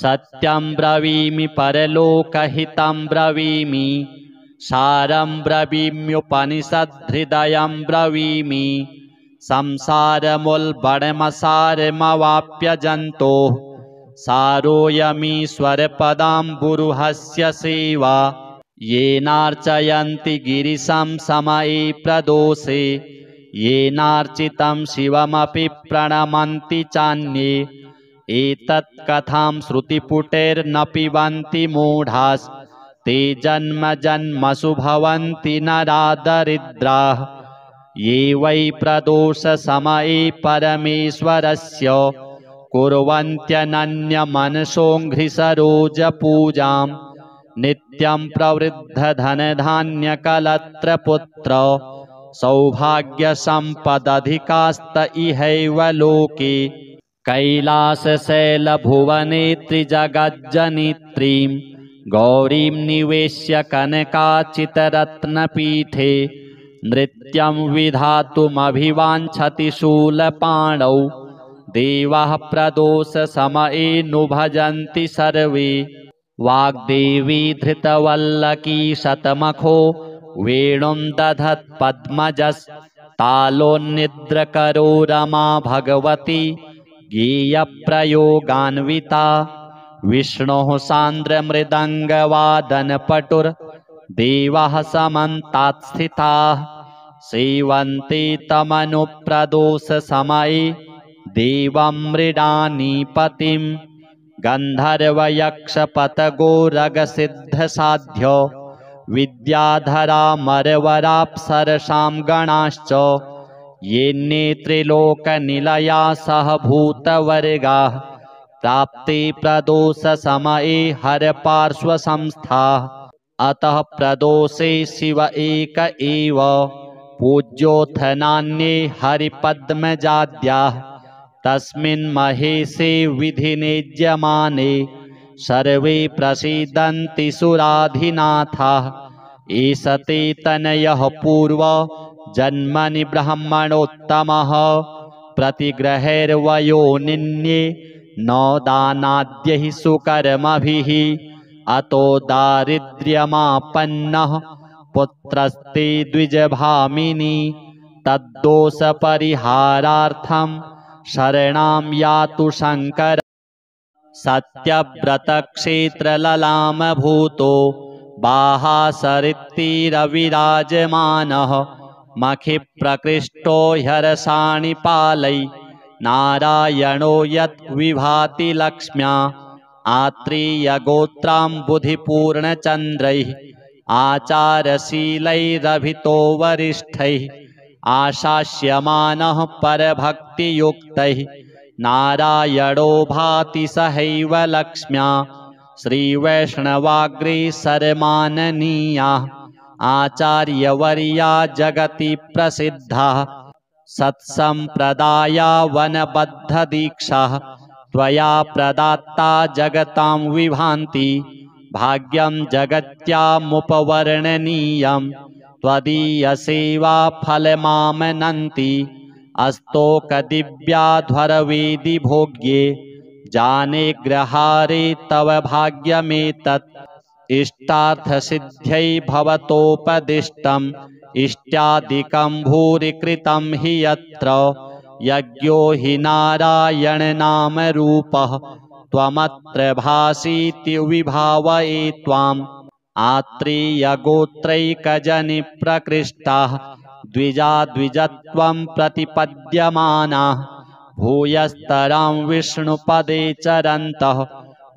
सत्यं ब्रवीमि परलोकहितं ब्रवीमि सारं ब्रवीम्युपनिषद्धृदयं ब्रवीमि संसारमुल्बणमसारमवाप्य जन्तोः सारोऽयमीश्वरपदाम्बुरुहस्य सेवा येनार्चयन्ति गिरिशं समये प्रदोषे येनार्चितं शिवमपि प्रणमन्ति चान्ये एतत्कथां श्रुतिपुटैर्न पिबन्ति मूढास्ते जन्म जन्मसु भवन्ति नरादरिद्राः ये वै प्रदोषसमये परमेश्वरस्य कुर्वन्त्यनन्यमनसोऽङ्घ्रिसरोजपूजां नित्यं प्रवृद्धधनधान्यकलत्रपुत्र सौभाग्यसम्पदधिकास्त इहैव लोके कैलासशैलभुवने त्रिजगज्जनित्रीं गौरीं निवेश्य कनकाचितरत्नपीठे नृत्यं विधातुमभिवाञ्छति शूलपाणौ देवाः प्रदोषसमये सर्वे वाग्देवी धृतवल्लकी शतमखो वेणुं दधत्पद्मजस्तालोन्निद्रकरो रमा भगवती गेयप्रयोगान्विता विष्णोः सान्द्रमृदङ्गवादनपटुर्देवाः समन्तात् स्थिताः सेवन्ते तमनुप्रदोषसमये देवं मृडानीपतिं गन्धर्वयक्षपतगोरगसिद्धसाध्य विद्याधरामरवराप्सरसां गणाश्च येऽन्ये त्रिलोकनिलया सह भूतवर्गाः प्राप्ते प्रदोषसमये हरपार्श्वसंस्थाः अतः प्रदोषे शिव एक एव पूज्योऽथ नान्ये हरिपद्मजाद्याः तस्मिन् महेशे विधिनिज्यमाने सर्वे प्रसीदन्ति सुराधिनाथाः एष ते तनयः पूर्व जन्मनि ब्रह्मणोत्तमः प्रतिग्रहैर्वयोनिन्ये न दानाद्यैः सुकर्मभिः अतो दारिद्र्यमापन्नः पुत्रस्ते द्विजभामिनी तद्दोषपरिहारार्थं शरणां यातु शङ्कर सत्यव्रतक्षेत्रललामभूतो बाहासरित्तिरविराजमानः मखिप्रकृष्टो ह्यरसाणिपालै नारायणो यत् विभाति लक्ष्म्या आत्रेयगोत्राम्बुधिपूर्णचन्द्रैः आचारशीलैरभितो वरिष्ठैः आशास्यमानः परभक्तियुक्तैः नारायणो भाति सहैव लक्ष्म्या श्रीवैष्णवाग्रेसरमाननीयाः आचार्यवर्या जगति प्रसिद्धाः सत्सम्प्रदाया वनबद्धदीक्षाः त्वया प्रदात्ता जगतां विभान्ति भाग्यं जगत्यामुपवर्णनीयं त्वदीयसेवा फलमामनन्ति अस्तोकदिव्याध्वरवेदि भोग्ये जाने ग्रहारे तव भाग्यमेतत् इष्टार्थसिद्ध्यै भवतोपदिष्टम् इष्ट्यादिकं भूरि कृतं हि यत्र यज्ञो हि नारायणनामरूपः त्वमत्र भासीति विभावये त्वाम् आत्रेयगोत्रैकजनिप्रकृष्टाः द्विजा द्विजत्वं प्रतिपद्यमानाः भूयस्तरां विष्णुपदे चरन्तः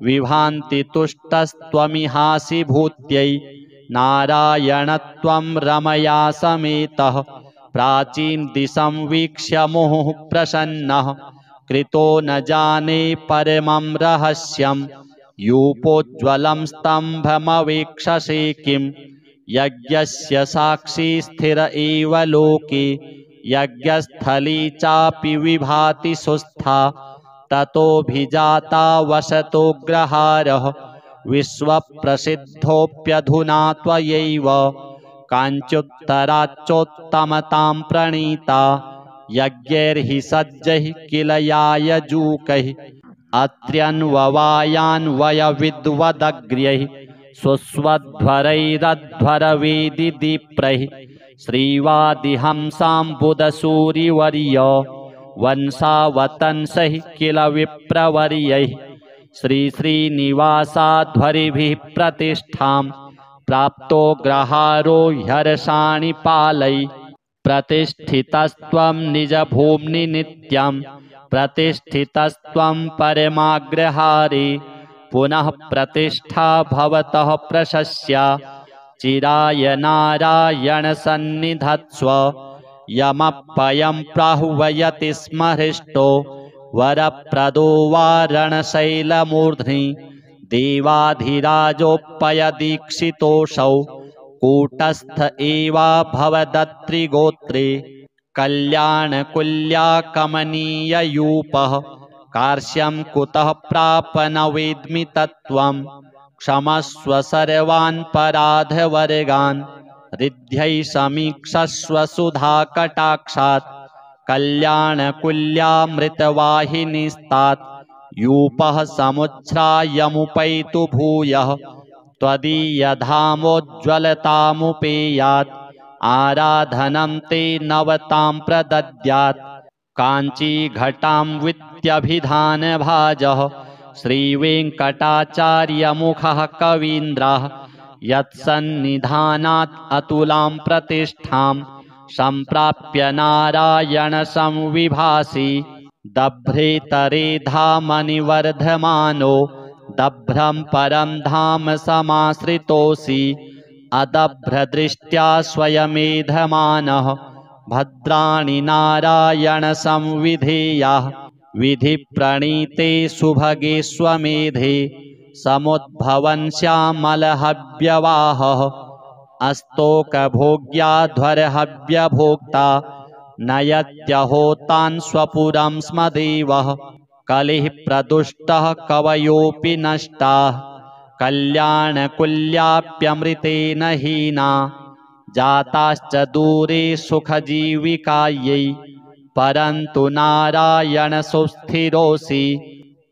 विभान्ति तुष्टस्त्वमिहासि भूत्यै नारायणत्वं रमया समेतः प्राचीन दिशं वीक्ष्य मुहुः प्रसन्नः कृतो न जाने परमं रहस्यं यूपोज्ज्वलं स्तम्भमवेक्षसे किं यज्ञस्य साक्षी स्थिर एव लोके यज्ञस्थली चापि विभाति सुस्था ततोऽभिजाता वसतोऽग्रहारः विश्वप्रसिद्धोऽप्यधुना त्वयैव काञ्चुत्तराच्चोत्तमतां प्रणीता यज्ञैर्हि सज्जैः किल यायजूकैः अत्र्यन्ववायान्वयविद्वदग्र्यैः सुस्वध्वरैरध्वरवेदिदीप्रैः श्रीवादिहंसाम्बुदसूरिवर्य वंशावतंसैः किल विप्रवर्यैः श्रीश्रीनिवासाध्वरिभिः प्रतिष्ठां प्राप्तो ग्रहारो ह्यर्षाणिपालै प्रतिष्ठितस्त्वं निजभूम्नि नित्यं प्रतिष्ठितस्त्वं परमाग्रहारे पुनः प्रतिष्ठा भवतः प्रशस्या चिराय नारायण सन्निधत्स्व यमप्पयं प्राहुवयति स्म हृष्टो वरप्रदो वारणशैलमूर्ध्नि देवाधिराजोपयदीक्षितोऽसौ कूटस्थ एवाभवदत्रिगोत्रे कल्याणकुल्या कमनीययूपः कार्श्यं कुतः प्राप न वेद्मि तत्त्वं क्षमस्व सर्वान् पराधवर्गान् रिद्ध्यै समीक्षस्व सुधाकटाक्षात् कल्याणकुल्यामृतवाहिनीस्तात् यूपः समुच्छ्रायमुपैतु भूयः त्वदीयधामोज्ज्वलतामुपेयात् आराधनं ते नवतां प्रदद्यात् काञ्चीघटां वित्यभिधानभाजः श्रीवेङ्कटाचार्यमुखः कवीन्द्रः यत्सन्निधानात् अतुलां प्रतिष्ठां सम्प्राप्य नारायणसंविभासि दभ्रेतरे धामनिवर्धमानो दभ्रं परं धाम समाश्रितोऽसि अदभ्रदृष्ट्या स्वयमेधमानः भद्राणि नारायणसंविधेयाः विधिप्रणीते सुभगे स्वमेधे समुद्भवन् श्यामलहव्यवाहः अस्तोकभोग्याध्वरहव्यभोक्ता नयत्यहोतान् स्वपुरं स्म देवः कलिः प्रदुष्टः कवयोऽपि नष्टाः कल्याणकुल्याप्यमृतेन हीना जाताश्च दूरे सुखजीविकायै परन्तु नारायण सुस्थिरोऽसि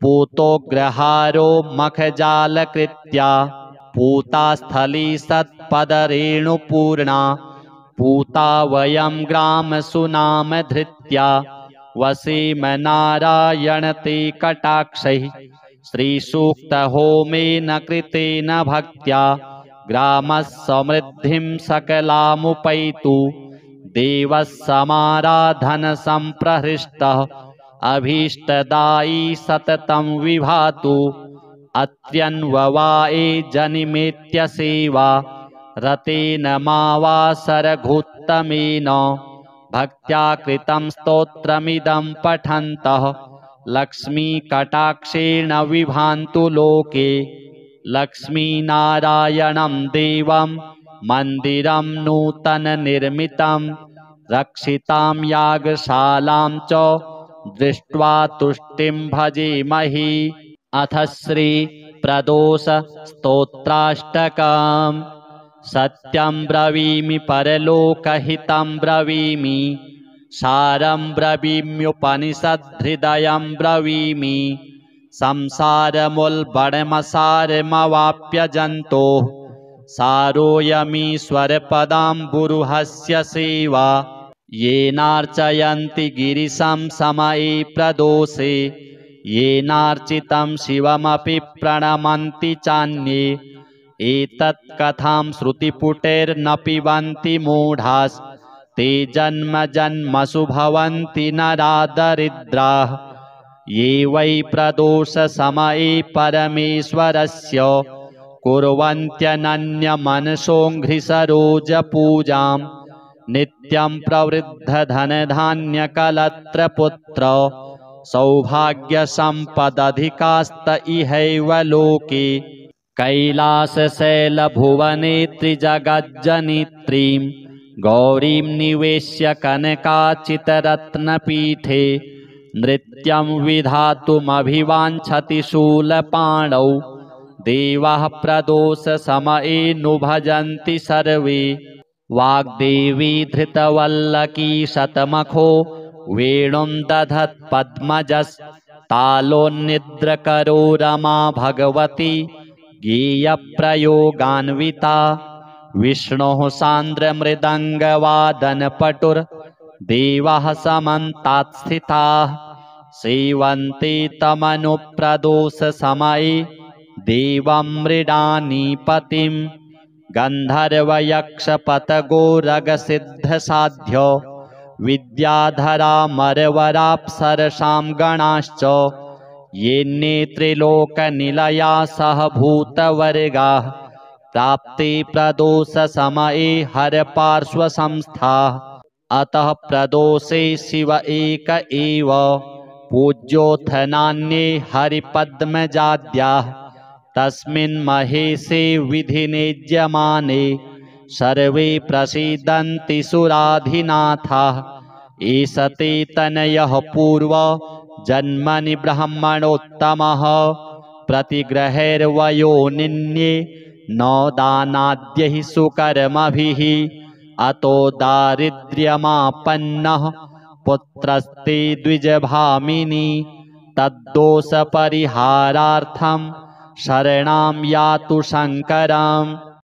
पूतोग्रहारो मखजालकृत्या पूतास्थली सत्पदरेणुपूर्णा पूता वयं ग्रामसुनामधृत्या वसेम नारायण ते कटाक्षैः श्रीसूक्तहोमेन कृतेन भक्त्या ग्रामः समृद्धिं सकलामुपैतु देवः समाराधनसम्प्रहृष्टः अभीष्टदायी सततं विभातु अत्यन्ववाये जनिमेत्य सेवा रतेन मावासरघुत्तमेन भक्त्या कृतं स्तोत्रमिदं पठन्तः लक्ष्मीकटाक्षेण विभान्तु लोके लक्ष्मीनारायणं देवं मन्दिरं नूतननिर्मितं रक्षितां यागशालां च दृष्ट्वा तुष्टिं भजेमहि। अथ श्रीप्रदोषस्तोत्राष्टकम्। सत्यं ब्रवीमि परलोकहितं ब्रवीमि सारं ब्रवीम्युपनिषद्धृदयं ब्रवीमि संसारमुल्बणमसारमवाप्य जन्तोः सारोऽयमीश्वरपदाम्बुरुहस्य सेवा येनार्चयन्ति गिरिशं समये प्रदोषे येनार्चितं शिवमपि प्रणमन्ति चान्ये एतत् कथां श्रुतिपुटैर्न पिबन्ति मूढास्ते जन्म जन्मसु भवन्ति नरा दरिद्राः ये वै प्रदोषसमये परमेश्वरस्य कुर्वन्त्यनन्यमनसोऽङ्घ्रिसरोजपूजां नित्यं प्रवृद्धधनधान्यकलत्रपुत्र सौभाग्यसम्पदधिकास्त इहैव लोके कैलासशैलभुवने त्रिजगज्जनित्रीं गौरीं निवेश्य कनकाचितरत्नपीठे नृत्यं विधातुमभिवाञ्छति शूलपाणौ देवाः प्रदोषसमये नु भजन्ति सर्वे वाग्देवी धृतवल्लकी शतमखो वेणुं दधत्पद्मजस्तालोन्निद्रकरो रमा भगवती गेयप्रयोगान्विता विष्णोः सान्द्रमृदङ्गवादनपटुर्देवाः समन्तात् स्थिताः सेवन्ते तमनुप्रदोषसमये देवं मृडानीपतिं गन्धर्वयक्षपतगोरगसिद्धसाध्य विद्याधरामरवराप्सरसां गणाश्च येऽन्ये त्रिलोकनिलया सह भूतवर्गाः प्राप्ते प्रदोषसमये हरपार्श्वसंस्थाः अतः प्रदोषे शिव एक एव पूज्योऽथ नान्ये हरिपद्मजाद्याः तस्मिन् महेशे विधिनिज्यमाने सर्वे प्रसीदन्ति सुराधिनाथाः एष ते तनयः पूर्व जन्मनि ब्रह्मणोत्तमः प्रतिग्रहैर्वयोनिन्ये न दानाद्यैः सुकर्मभिः अतो दारिद्र्यमापन्नः पुत्रस्ते द्विजभामिनी तद्दोषपरिहारार्थं शरणं यातु शङ्करम्।